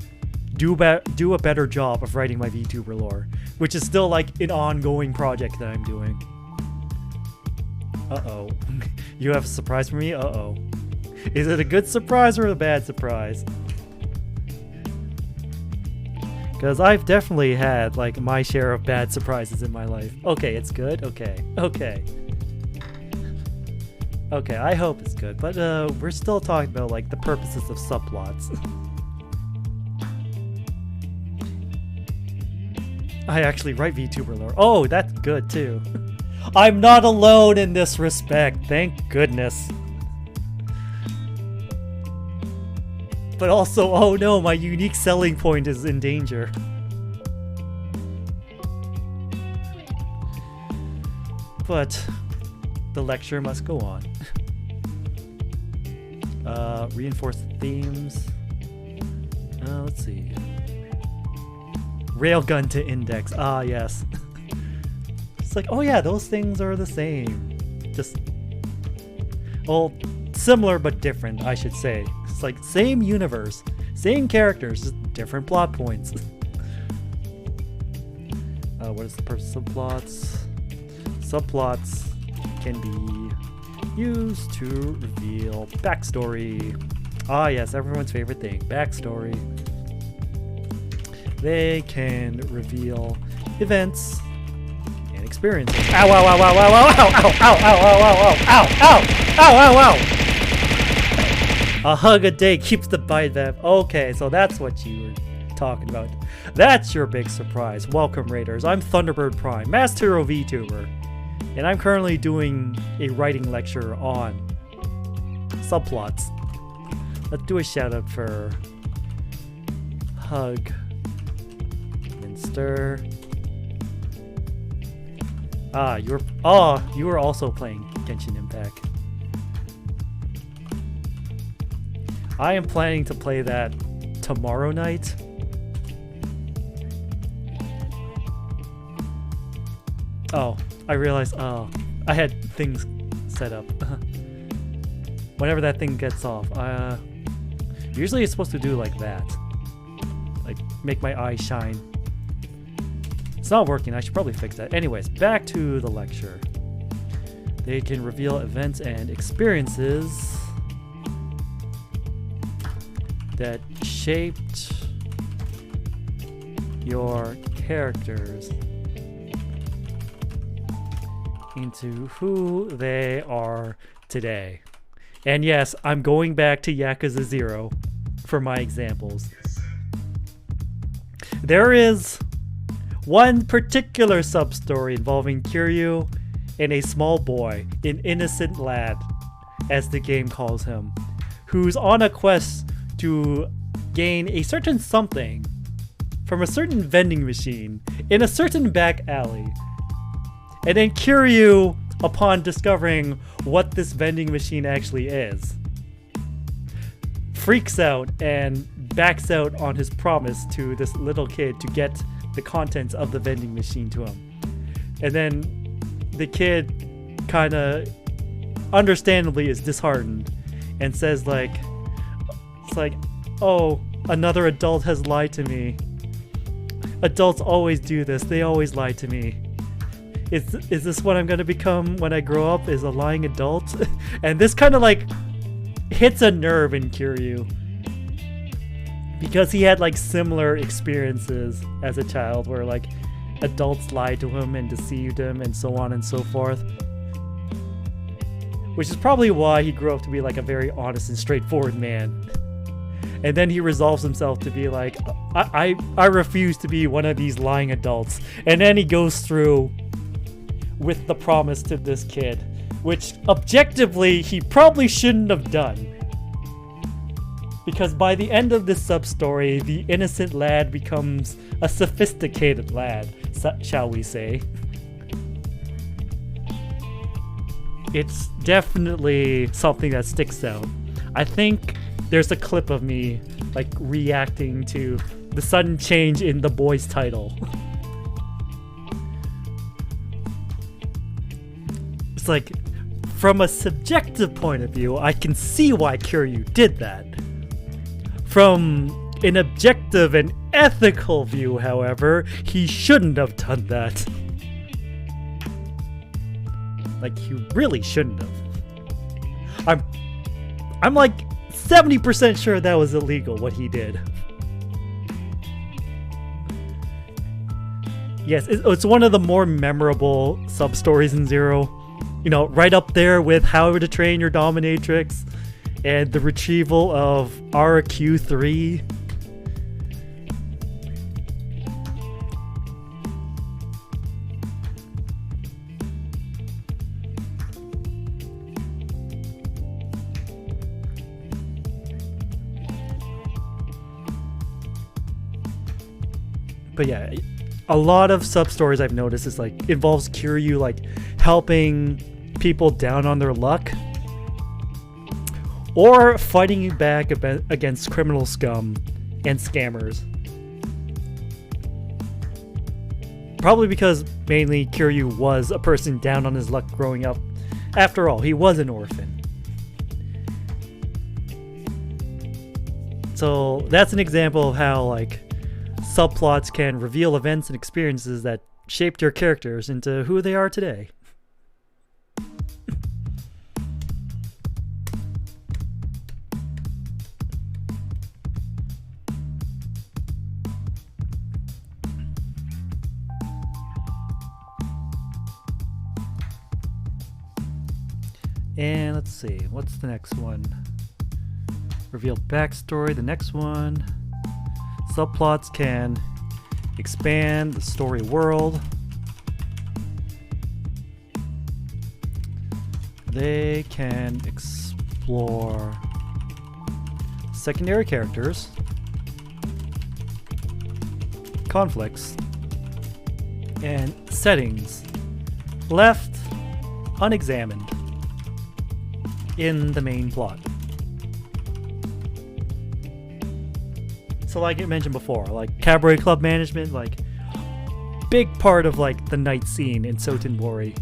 do a better job of writing my VTuber lore, which is still like an ongoing project that I'm doing. Uh-oh. You have a surprise for me? Uh-oh. Is it a good surprise or a bad surprise? Because I've definitely had like my share of bad surprises in my life. Okay, it's good. Okay. Okay. Okay, I hope it's good. But we're still talking about like the purposes of subplots. I actually write VTuber lore. Oh, that's good too. I'm not alone in this respect. Thank goodness. But also, oh no, my unique selling point is in danger. But the lecture must go on. Reinforce themes. Let's see. Railgun to index. Ah, yes. It's like, oh yeah, those things are the same. Just, well, similar but different, I should say. It's like same universe, same characters, just different plot points. What is the purpose of subplots? Subplots can be used to reveal backstory. Ah yes, everyone's favorite thing, backstory. They can reveal events and experiences. Ow, ow, ow, ow, ow, ow, ow, ow, ow, ow, ow, ow, ow, ow, ow, ow. A hug a day keeps the bite vev. Okay, so that's what you were talking about. That's your big surprise. Welcome, Raiders. I'm Thunderbird Prime, Master Hero VTuber, and I'm currently doing a writing lecture on subplots. Let's do a shout out for Hug Minster. Ah, you were also playing Genshin Impact. I am planning to play that tomorrow night. Oh, I realized, I had things set up. Whenever that thing gets off, usually it's supposed to do like that. Like, make my eyes shine. It's not working, I should probably fix that. Anyways, back to the lecture. They can reveal events and experiences that shaped your characters into who they are today. And yes, I'm going back to Yakuza 0 for my examples. There is one particular sub-story involving Kiryu and a small boy, an innocent lad, as the game calls him, who's on a quest to gain a certain something from a certain vending machine in a certain back alley. And then Kiryu, upon discovering what this vending machine actually is, freaks out and backs out on his promise to this little kid to get the contents of the vending machine to him. And then the kid kind of understandably is disheartened and says like, it's like, oh, another adult has lied to me. Adults always do this. They always lie to me. Is this what I'm going to become when I grow up, is a lying adult? And this kind of like hits a nerve in Kiryu, because he had like similar experiences as a child where like adults lied to him and deceived him and so on and so forth. Which is probably why he grew up to be like a very honest and straightforward man. And then he resolves himself to be like, I refuse to be one of these lying adults. And then he goes through with the promise to this kid, which objectively he probably shouldn't have done. Because by the end of this sub-story, the innocent lad becomes a sophisticated lad, shall we say. It's definitely something that sticks out. I think there's a clip of me like reacting to the sudden change in the boy's title. It's like, from a subjective point of view, I can see why Kiryu did that. From an objective and ethical view, however, he shouldn't have done that. Like, he really shouldn't have. I'm like 70% sure that was illegal, what he did. Yes, it's one of the more memorable sub-stories in Zero. You know, right up there with How to Train Your Dominatrix and the retrieval of RQ3. But yeah, a lot of sub-stories I've noticed is like involves Kiryu like helping people down on their luck or fighting back against criminal scum and scammers. Probably because mainly Kiryu was a person down on his luck growing up. After all, he was an orphan. So that's an example of how like subplots can reveal events and experiences that shaped your characters into who they are today. And let's see, what's the next one? Reveal backstory, the next one. Subplots can expand the story world. They can explore secondary characters, conflicts, and settings left unexamined in the main plot. So like I mentioned before, like cabaret club management, like big part of like the night scene in Sotenbori.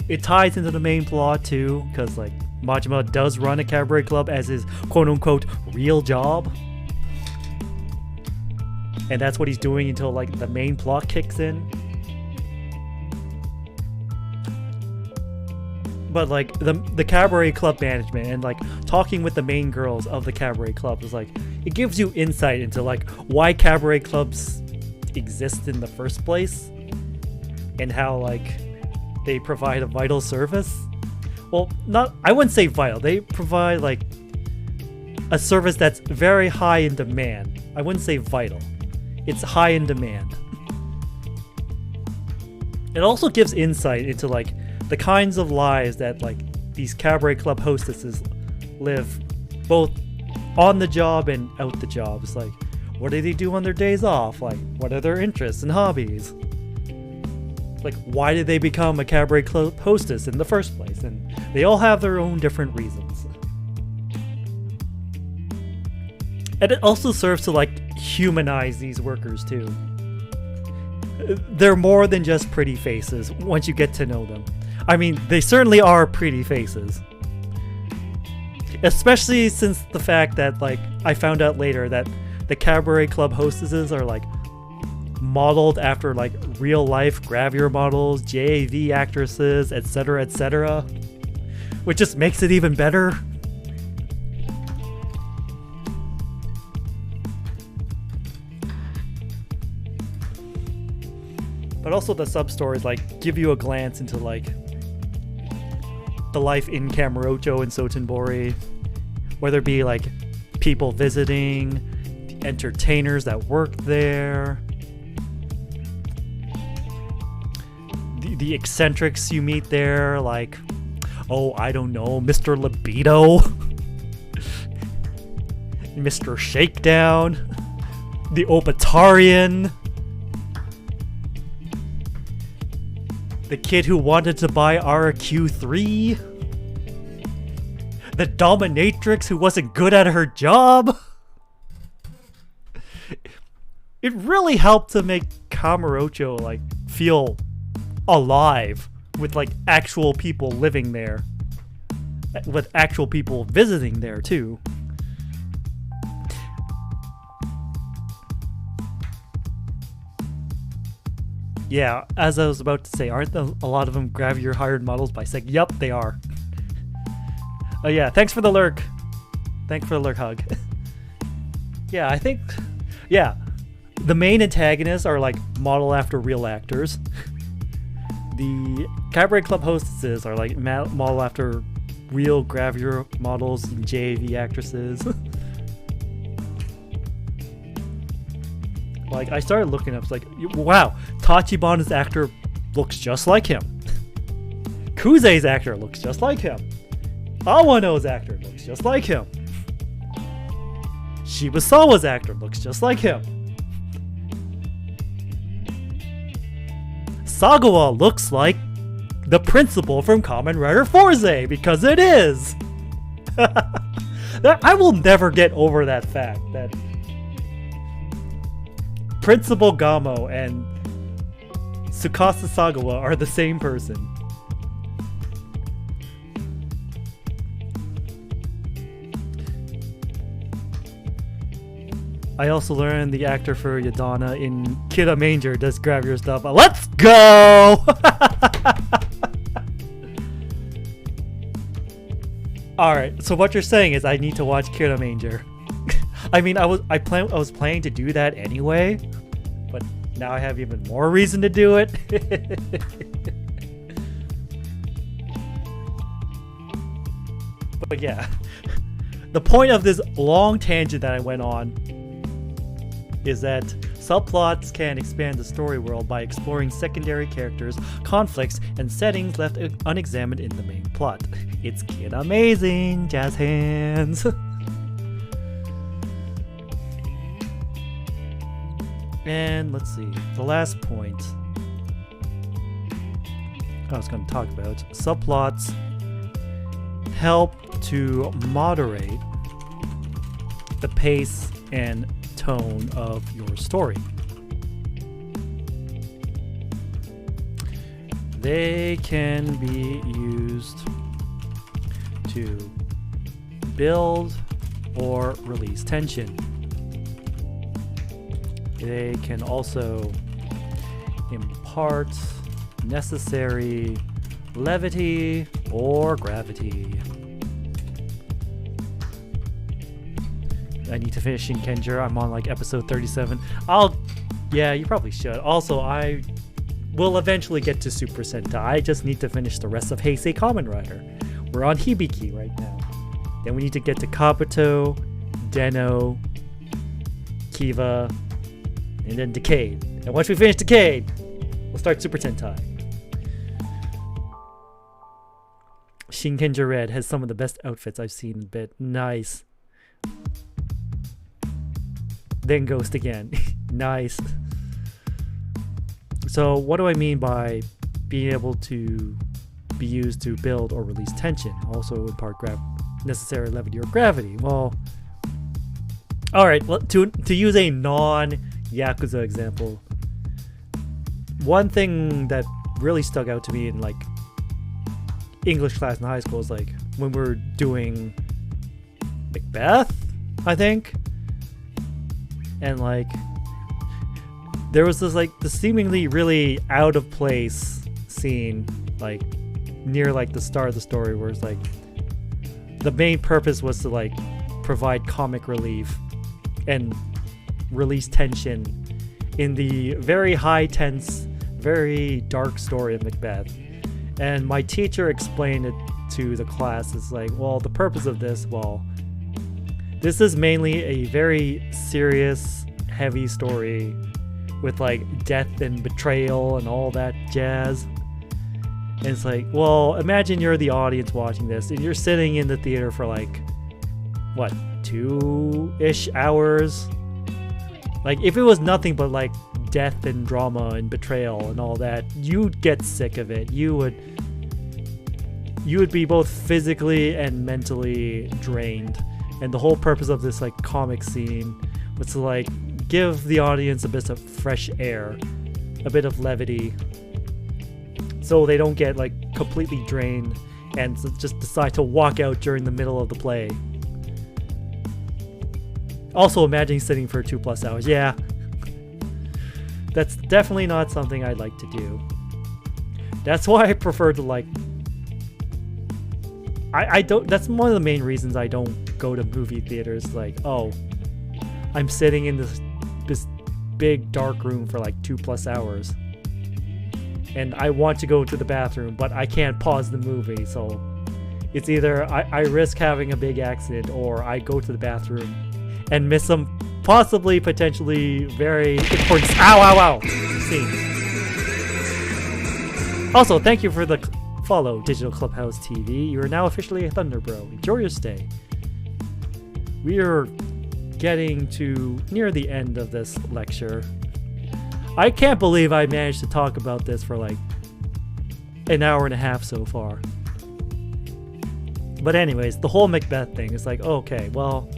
It ties into the main plot too, because like Majima does run a cabaret club as his quote-unquote real job. And that's what he's doing until like the main plot kicks in. But like the cabaret club management and like talking with the main girls of the cabaret club is like, it gives you insight into like why cabaret clubs exist in the first place and how like they provide a vital service. Well, I wouldn't say vital. They provide like a service that's very high in demand. I wouldn't say vital. It's high in demand. It also gives insight into like the kinds of lives that like these cabaret club hostesses live, both on the job and out the job. It's like, what do they do on their days off? Like, what are their interests and hobbies? Like, why did they become a cabaret club hostess in the first place? And they all have their own different reasons. And it also serves to like humanize these workers too. They're more than just pretty faces once you get to know them. I mean, they certainly are pretty faces. Especially since the fact that, like, I found out later that the cabaret club hostesses are, like, modeled after, like, real-life gravure models, JAV actresses, etc., etc. Which just makes it even better. But also the sub-stories, like, give you a glance into, like, the life in Kamurocho and Sotenbori, whether it be like people visiting, entertainers that work there, the eccentrics you meet there, like, oh, I don't know, Mr. Libido, Mr. Shakedown, the Opatarian, the kid who wanted to buy RQ3, the dominatrix who wasn't good at her job. It really helped to make Kamurocho like feel alive with like actual people living there, with actual people visiting there too. Yeah, as I was about to say, aren't a lot of them gravure hired models by Seg? Yup, they are. Oh yeah, thanks for the lurk. Thanks for the lurk hug. Yeah, I think... Yeah, the main antagonists are like model after real actors. The cabaret club hostesses are like model after real gravure models and JAV actresses. Like, I started looking up, it's like, wow, Tachibana's actor looks just like him. Kuze's actor looks just like him. Awano's actor looks just like him. Shibusawa's actor looks just like him. Sagawa looks like the principal from Kamen Rider Forze, because it is! I will never get over that fact that Principal Gamo and Tsukasa Sagawa are the same person. I also learned the actor for Yadana in Kira Manger does gravure stuff. Let's go! Alright, so what you're saying is I need to watch Kira Manger. I mean, I was planning to do that anyway, but now I have even more reason to do it. But yeah, the point of this long tangent that I went on is that subplots can expand the story world by exploring secondary characters, conflicts, and settings left unexamined in the main plot. It's kid amazing, jazz hands. And let's see, the last point I was going to talk about, subplots help to moderate the pace and tone of your story. They can be used to build or release tension. They can also impart necessary levity Or gravity. I need to finish Shinkenger. I'm on like episode 37. Yeah, you probably should. Also, I will eventually get to Super Sentai. I just need to finish the rest of Heisei Kamen Rider. We're on Hibiki right now. Then we need to get to Kabuto, Deno, Kiva, and then Decade. And once we finish Decade, we'll start Super Sentai. Shinkenger Red has some of the best outfits I've seen in a bit. Nice. Then Ghost again. Nice. So what do I mean by being able to be used to build or release tension? Also impart necessary levity or gravity. Well, alright, well, to use a non-Yakuza example, one thing that really stuck out to me in like English class in high school is like when we're doing Macbeth, I think. And like there was this like the seemingly really out of place scene like near like the start of the story where it's like the main purpose was to like provide comic relief and release tension in the very high tense, very dark story of Macbeth. And my teacher explained it to the class. It's like, well, the purpose of this, well, this is mainly a very serious, heavy story with like death and betrayal and all that jazz. And it's like, well, imagine you're the audience watching this and you're sitting in the theater for like, what, 2-ish hours? Like, if it was nothing but like death and drama and betrayal and all that, you'd get sick of it. You would be both physically and mentally drained. And the whole purpose of this like comic scene was to like give the audience a bit of fresh air, a bit of levity, so they don't get like completely drained and just decide to walk out during the middle of the play. Also, imagine sitting for 2+ hours. Yeah, that's definitely not something I'd like to do. That's why I prefer to like I don't, that's one of the main reasons I don't go to movie theaters. Like, oh, I'm sitting in this big dark room for like 2+ hours and I want to go to the bathroom, but I can't pause the movie. So it's either I risk having a big accident or I go to the bathroom and miss some possibly potentially very important scenes. Also, thank you for the follow, Digital Clubhouse TV. You are now officially a Thunder Bro. Enjoy your stay. We are getting to near the end of this lecture. I can't believe I managed to talk about this for like an hour and a half so far. But anyways, the whole Macbeth thing is like, okay, well,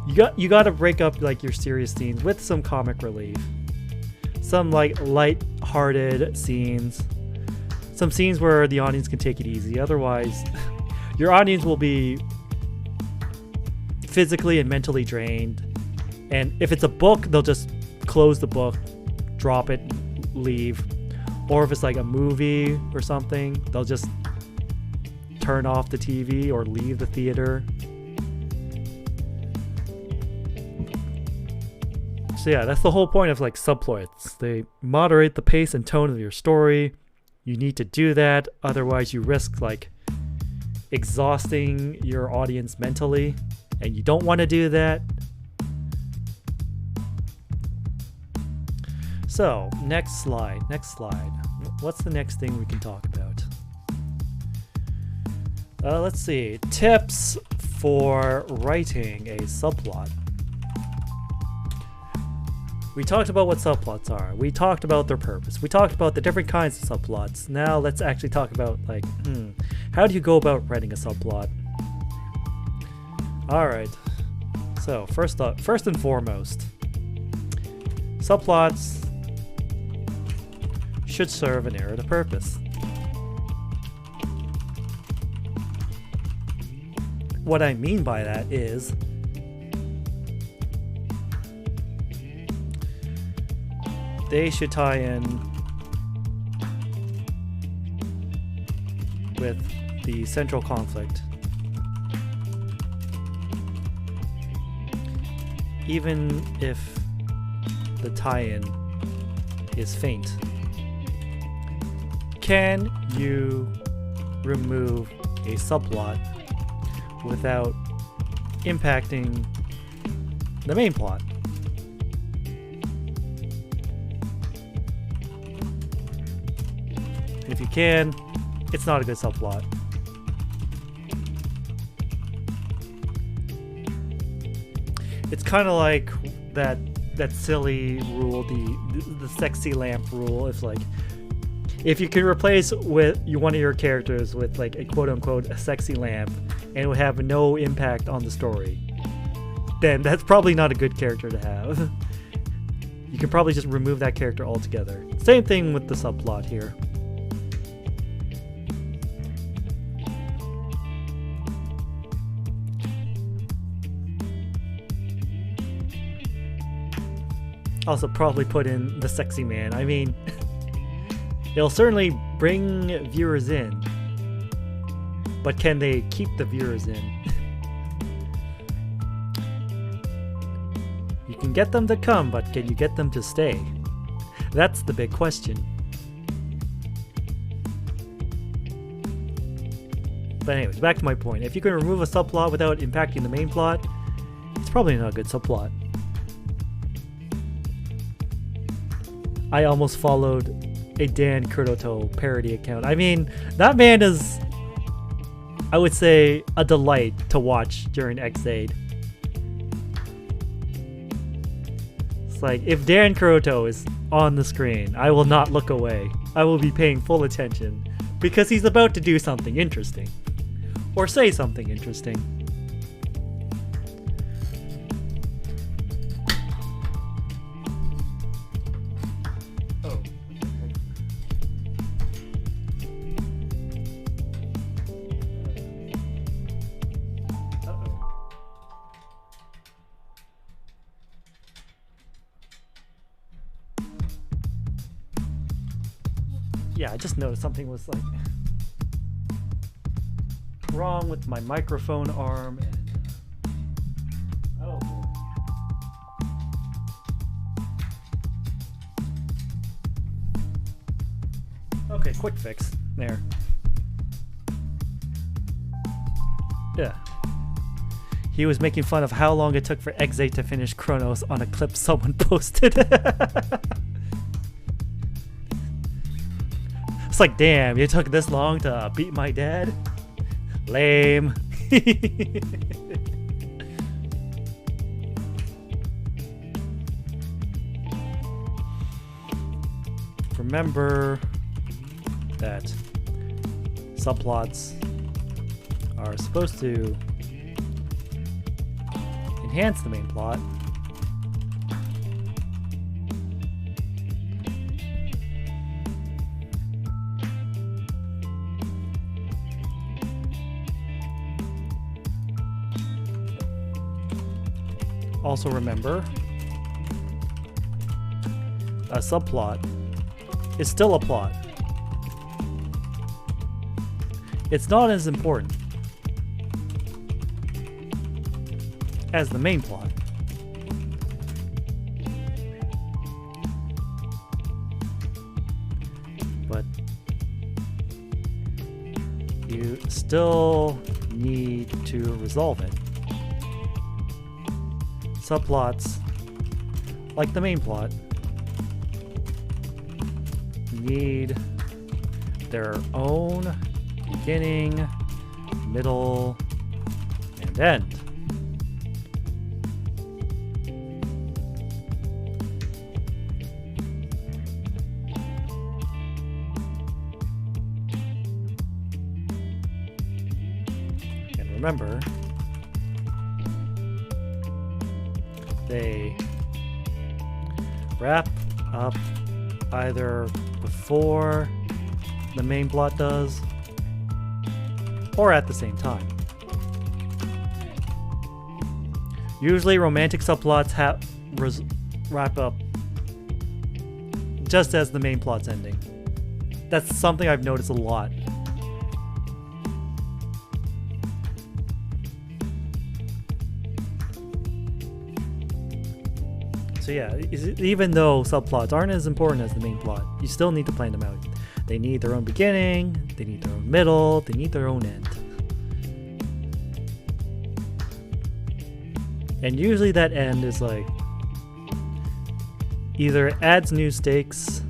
you got to break up like your serious scenes with some comic relief, some like light-hearted scenes, some scenes where the audience can take it easy. Otherwise, your audience will be physically and mentally drained. And if it's a book, they'll just close the book, drop it, leave. Or if it's like a movie or something, they'll just turn off the TV or leave the theater. So yeah, that's the whole point of like subplots. They moderate the pace and tone of your story. You need to do that, otherwise you risk like exhausting your audience mentally, and you don't want to do that. So, next slide. What's the next thing we can talk about? Let's see. Tips for writing a subplot. We talked about what subplots are. We talked about their purpose. We talked about the different kinds of subplots. Now let's actually talk about like, how do you go about writing a subplot? Alright. So first and foremost, subplots should serve a narrative purpose. What I mean by that is they should tie in with the central conflict. Even if the tie-in is faint, can you remove a subplot without impacting the main plot? If you can, it's not a good subplot. It's kind of like that silly rule, the sexy lamp rule. It's like, if you can replace one of your characters with like a quote-unquote a sexy lamp and it would have no impact on the story, then that's probably not a good character to have. You can probably just remove that character altogether. Same thing with the subplot here. Also probably put in the sexy man. I mean, it'll certainly bring viewers in, but can they keep the viewers in? You can get them to come, but can you get them to stay? That's the big question. But anyways, back to my point. If you can remove a subplot without impacting the main plot, it's probably not a good subplot. I almost followed a Dan Kuroto parody account. I mean, that man is, I would say, a delight to watch during X8. It's like, if Dan Kuroto is on the screen, I will not look away. I will be paying full attention because he's about to do something interesting. Or say something interesting. Yeah, I just noticed something was like wrong with my microphone arm and oh. Okay, quick fix there. Yeah. He was making fun of how long it took for X8 to finish Chronos on a clip someone posted. It's like, damn, you took this long to beat my dad? Lame. Remember that subplots are supposed to enhance the main plot. Also remember, a subplot is still a plot. It's not as important as the main plot. But you still need to resolve it. Subplots, like the main plot, need their own beginning, middle, and end. And remember, they wrap up either before the main plot does or at the same time. Usually romantic subplots wrap up just as the main plot's ending. That's something I've noticed a lot. So yeah, even though subplots aren't as important as the main plot, you still need to plan them out. They need their own beginning, they need their own middle, they need their own end. And usually that end is like either adds new stakes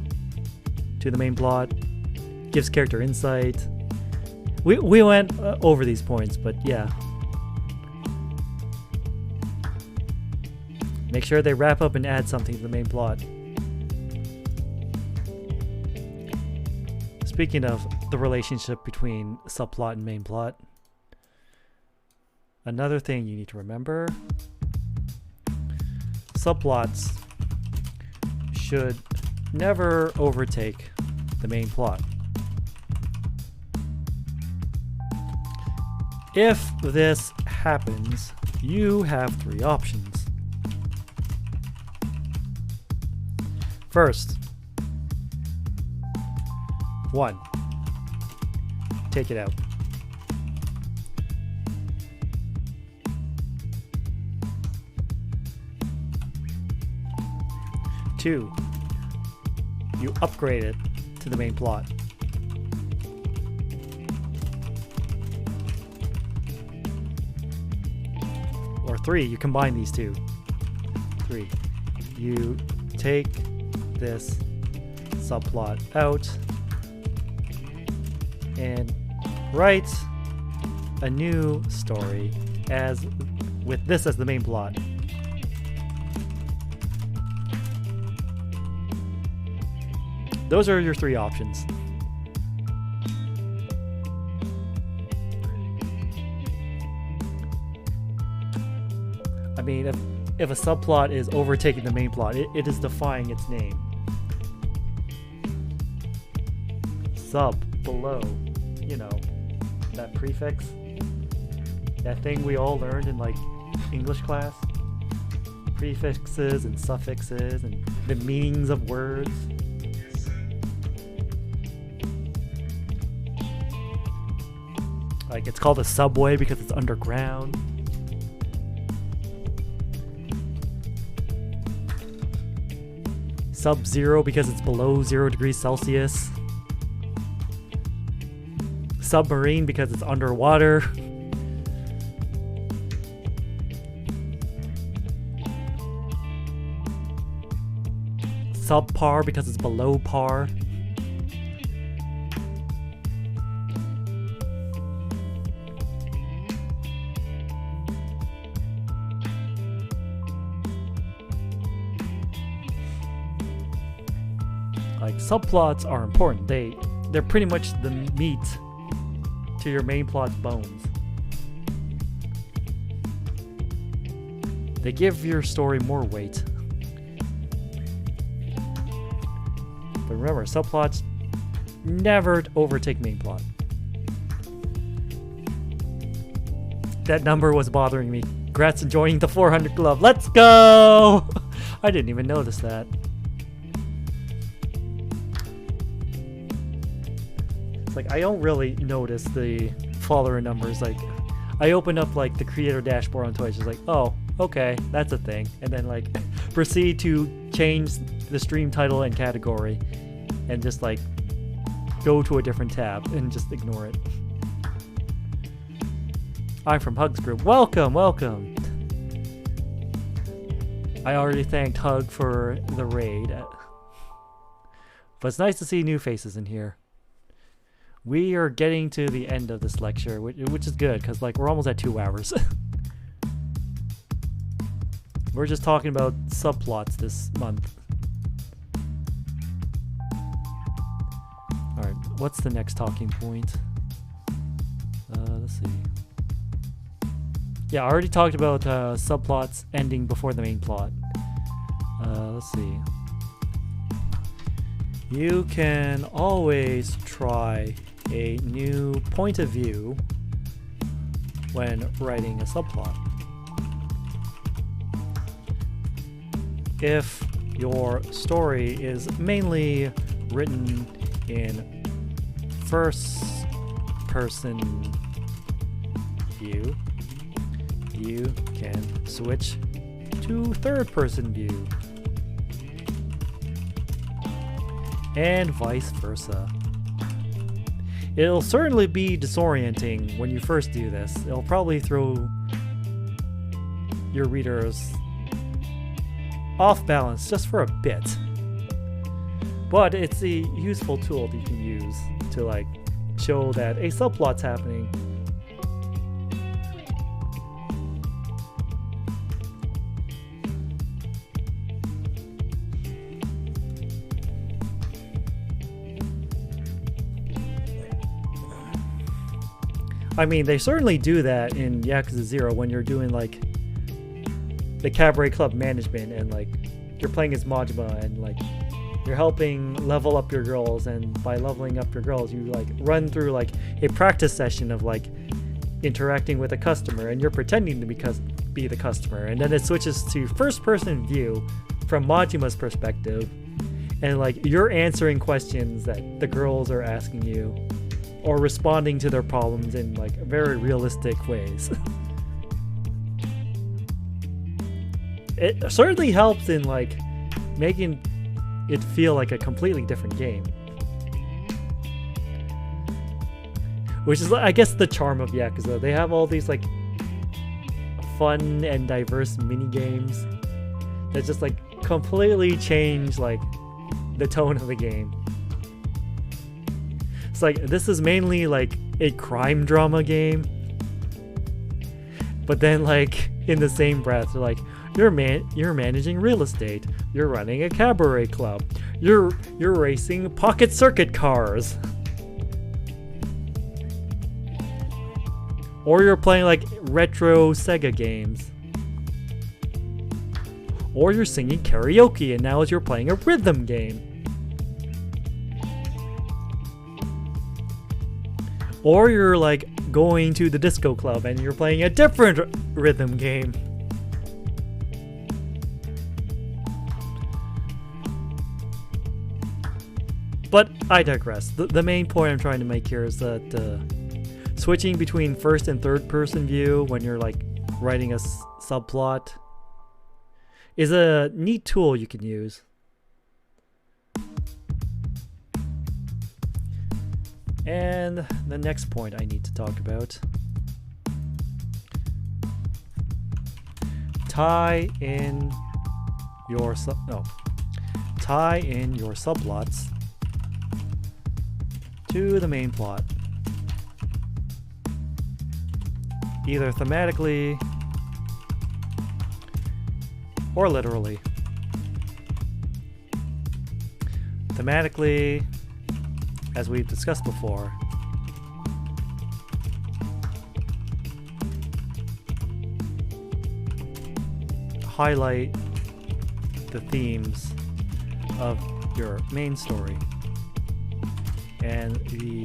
to the main plot, gives character insight. We went over these points, but yeah. Make sure they wrap up and add something to the main plot. Speaking of the relationship between subplot and main plot, another thing you need to remember, subplots should never overtake the main plot. If this happens, you have 3 options. First, 1. Take it out. 2. You upgrade it to the main plot. Or 3, you combine these two. 3, you take this subplot out and write a new story as with this as the main plot. Those are your 3 options. I mean, if a subplot is overtaking the main plot, it is defying its name. Sub, below, you know, that prefix, that thing we all learned in like English class. Prefixes and suffixes and the meanings of words. Like it's called a subway because it's underground. Sub-zero because it's below 0 degrees Celsius. Submarine because it's underwater. Subpar because it's below par. Like, subplots are important. They're pretty much the meat to your main plot's bones. They give your story more weight. But remember, subplots never overtake main plot. That number was bothering me. Congrats on joining the 400 Club. Let's go! I didn't even notice that. Like, I don't really notice the follower numbers. Like, I open up like the creator dashboard on Twitch. It's like, oh, okay, that's a thing, and then like proceed to change the stream title and category, and just like go to a different tab and just ignore it. I'm from Hug's group. Welcome, welcome. I already thanked Hug for the raid, but it's nice to see new faces in here. We are getting to the end of this lecture, which is good, because like we're almost at 2 hours. We're just talking about subplots this month. Alright, what's the next talking point? Let's see. Yeah, I already talked about subplots ending before the main plot. Let's see. You can always try a new point of view when writing a subplot. If your story is mainly written in first person view, you can switch to third person view. and vice versa. It'll certainly be disorienting when you first do this. It'll probably throw your readers off balance just for a bit. But it's a useful tool that you can use to like show that a subplot's happening. I mean, they certainly do that in Yakuza 0 when you're doing like the cabaret club management and like you're playing as Majima and like you're helping level up your girls, and by leveling up your girls you like run through like a practice session of like interacting with a customer and you're pretending to be the customer, and then it switches to first person view from Majima's perspective and like you're answering questions that the girls are asking you or responding to their problems in like very realistic ways. It certainly helps in like making it feel like a completely different game. Which is, I guess, the charm of Yakuza. They have all these like fun and diverse mini games that just like completely change like the tone of the game. It's like, this is mainly like a crime drama game, but then like in the same breath they're like, you're managing real estate, you're running a cabaret club, you're racing pocket circuit cars, or you're playing like retro Sega games, or you're singing karaoke and now you're playing a rhythm game. Or you're like going to the disco club and you're playing a different rhythm game. But I digress. The main point I'm trying to make here is that switching between first and third person view when you're like writing a subplot is a neat tool you can use. And the next point I need to talk about. Tie in your subplots to the main plot. Either thematically or literally. Thematically, as we've discussed before, highlight the themes of your main story, and the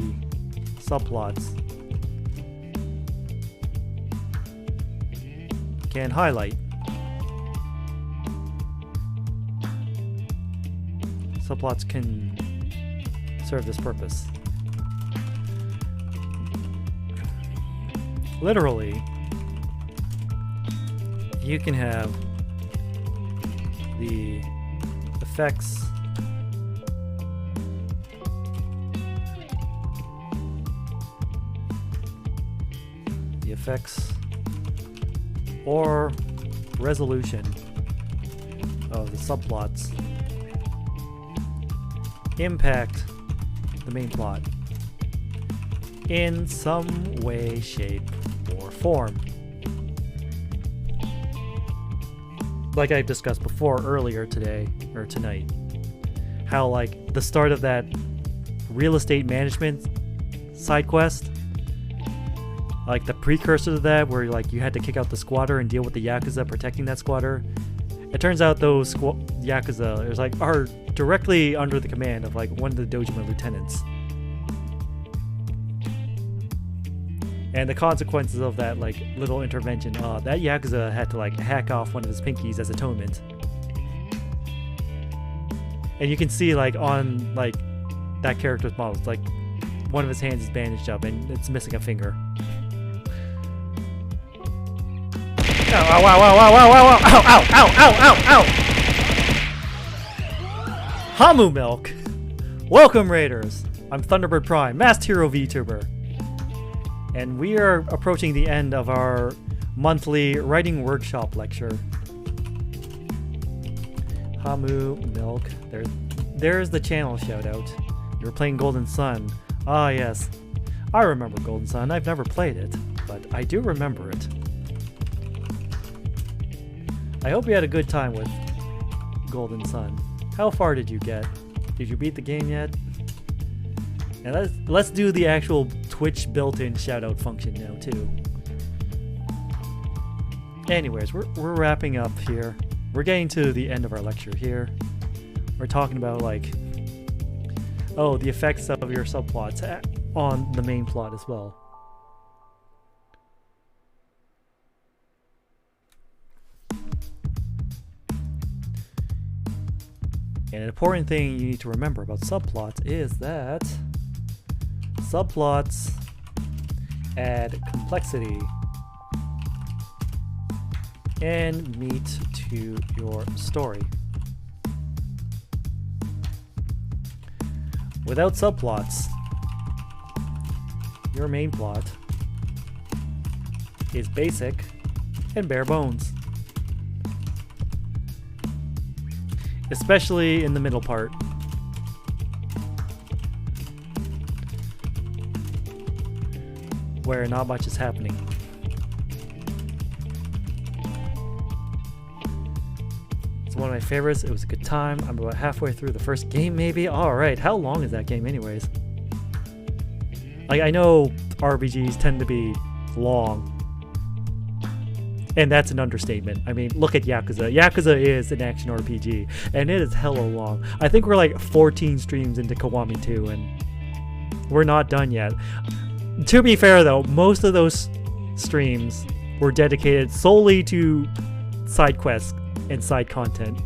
subplots can highlight. Subplots can serve this purpose. Literally, you can have the effects or resolution of the subplots impact the main plot in some way, shape, or form. Like I've discussed before earlier today, or tonight, how like the start of that real estate management side quest, like the precursor to that, where like you had to kick out the squatter and deal with the Yakuza protecting that squatter. It turns out those Yakuza are directly under the command of like one of the Dojima lieutenants. And the consequences of that like little intervention, that Yakuza had to like hack off one of his pinkies as atonement. And you can see like on like that character's models, like one of his hands is bandaged up and it's missing a finger. Ow, ow, ow, ow, ow, ow, ow, ow, ow, ow, ow, ow, ow! Hamu milk! Welcome, Raiders! I'm Thunderbird Prime, Masked Hero VTuber. And we are approaching the end of our monthly writing workshop lecture. Hamu Milk. There's the channel shout out. You're playing Golden Sun. Ah, yes. I remember Golden Sun. I've never played it, but I do remember it. I hope you had a good time with Golden Sun. How far did you get? Did you beat the game yet? And let's do the actual Twitch built-in shoutout function now too. Anyways, we're wrapping up here. We're getting to the end of our lecture here. We're talking about like, oh, the effects of your subplots on the main plot as well. And an important thing you need to remember about subplots is that subplots add complexity and meat to your story. Without subplots, your main plot is basic and bare bones. Especially in the middle part. Where not much is happening. It's one of my favorites. It was a good time. I'm about halfway through the first game maybe. Alright, how long is that game anyways? Like, I know RPGs tend to be long. And that's an understatement. I mean, look at Yakuza. Yakuza is an action RPG, and it is hella long. I think we're like 14 streams into Kiwami 2, and we're not done yet. To be fair though, most of those streams were dedicated solely to side quests and side content.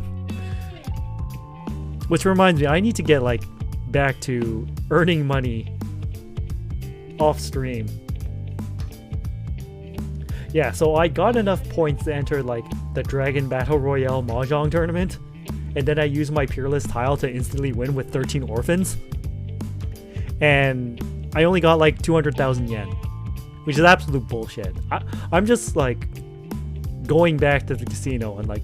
Which reminds me, I need to get like back to earning money off stream. Yeah, so I got enough points to enter like the Dragon Battle Royale Mahjong tournament, and then I used my Peerless tile to instantly win with 13 orphans. And I only got like 200,000 yen, which is absolute bullshit. I'm just like going back to the casino and like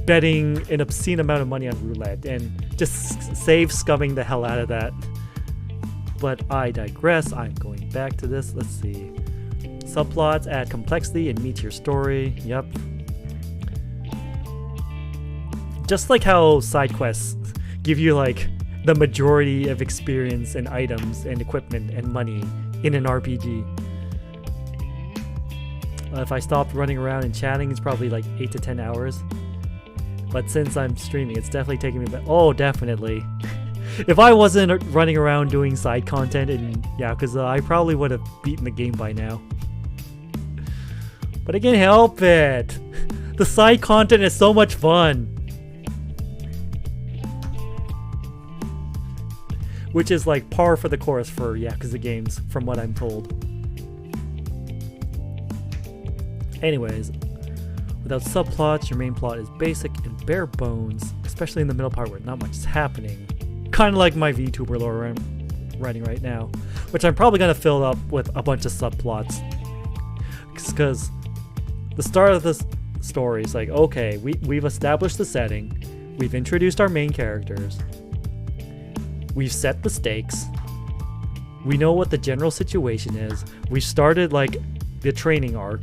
betting an obscene amount of money on roulette and just save scumming the hell out of that. But I digress. I'm going back to this. Let's see. Subplots add complexity and meet your story. Yep. Just like how side quests give you like the majority of experience and items and equipment and money in an RPG. If I stopped running around and chatting, it's probably like 8 to 10 hours. But since I'm streaming, it's definitely taking me back. Oh, definitely. If I wasn't running around doing side content in Yakuza, I probably would have beaten the game by now. But I can't help it. The side content is so much fun. Which is like par for the course for Yakuza games, from what I'm told. Anyways, without subplots, your main plot is basic and bare bones, especially in the middle part where not much is happening. Kind of like my VTuber lore I'm writing right now, which I'm probably going to fill up with a bunch of subplots. Because the start of this story is like, okay, we've established the setting, we've introduced our main characters, we've set the stakes, we know what the general situation is, we started like the training arc.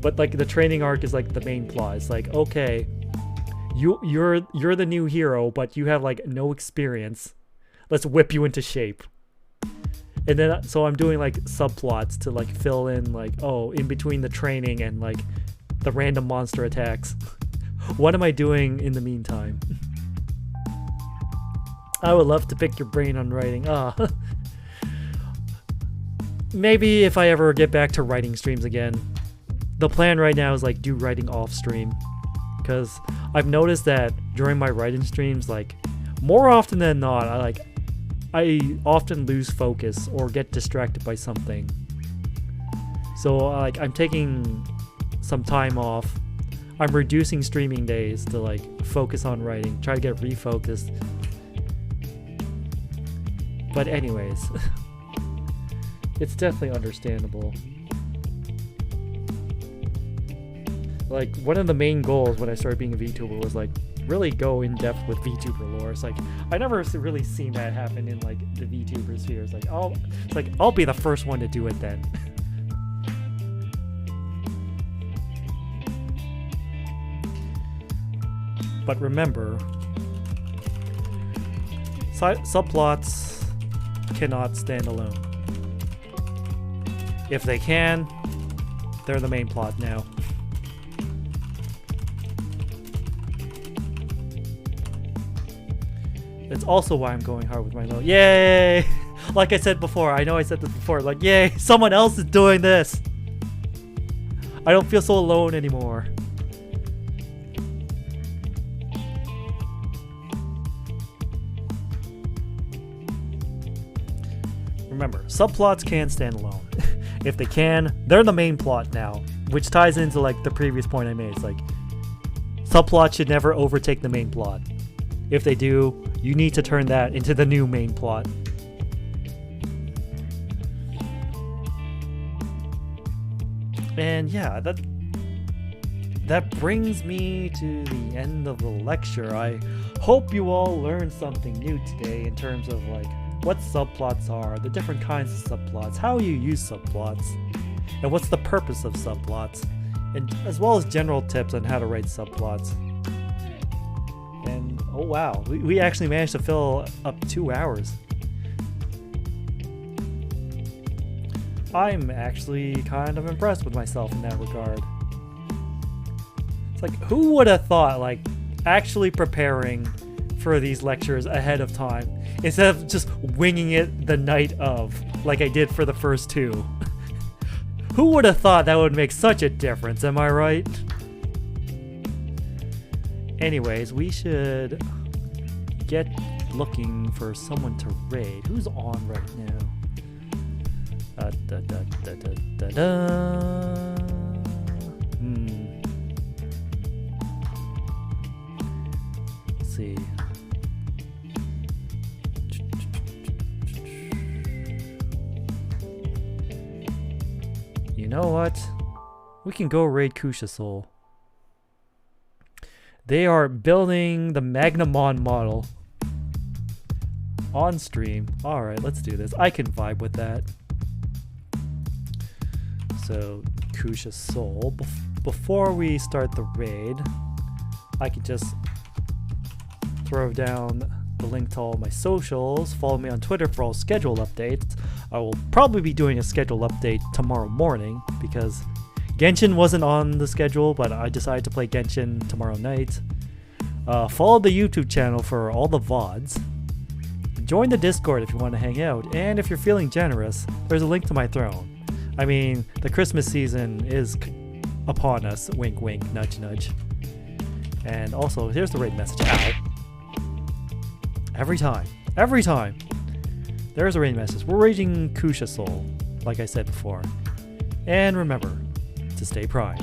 But like the training arc is like the main plot. It's like, okay, you're the new hero, but you have like no experience. Let's whip you into shape. And then so I'm doing like subplots to like fill in like, oh, in between the training and like the random monster attacks. What am I doing in the meantime? I would love to pick your brain on writing. Maybe if I ever get back to writing streams again. The plan right now is like do writing off stream, because I've noticed that during my writing streams, like more often than not, I often lose focus or get distracted by something. So like I'm taking some time off I'm reducing streaming days to like focus on writing, try to get refocused. But anyways, it's definitely understandable. Like, one of the main goals when I started being a VTuber was like really go in depth with VTuber lore. It's like I never really seen that happen in like the VTuber sphere. It's like I'll be the first one to do it then. But remember, subplots cannot stand alone. If they can, they're the main plot now. That's also why I'm going hard with my low. Yay! Like I said before, I know I said this before, like, yay, someone else is doing this! I don't feel so alone anymore. Remember, subplots can stand alone. If they can, they're the main plot now, which ties into like the previous point I made. It's like, subplots should never overtake the main plot. If they do, you need to turn that into the new main plot. And yeah, that brings me to the end of the lecture. I hope you all learned something new today in terms of like what subplots are, the different kinds of subplots, how you use subplots, and what's the purpose of subplots, and as well as general tips on how to write subplots. And oh wow, we actually managed to fill up 2 hours. I'm actually kind of impressed with myself in that regard. It's like, who would have thought, like, actually preparing for these lectures ahead of time instead of just winging it the night of, like I did for the first 2. Who would have thought that would make such a difference, am I right? Anyways, we should get looking for someone to raid. Who's on right now? Let's see. You know what? We can go raid Kusha Soul. They are building the Magnamon model on stream. Alright, let's do this. I can vibe with that. So, Kusha Soul. Before we start the raid, I could just throw down the link to all my socials. Follow me on Twitter for all schedule updates. I will probably be doing a schedule update tomorrow morning because Genshin wasn't on the schedule, but I decided to play Genshin tomorrow night. Follow the YouTube channel for all the VODs. Join the Discord if you want to hang out, and if you're feeling generous, there's a link to my throne. I mean, the Christmas season is upon us. Wink, wink, nudge, nudge. And also, here's the raid message. Ow. Every time, there's a raid message. We're raiding Kusha Soul, like I said before. And remember to stay prime.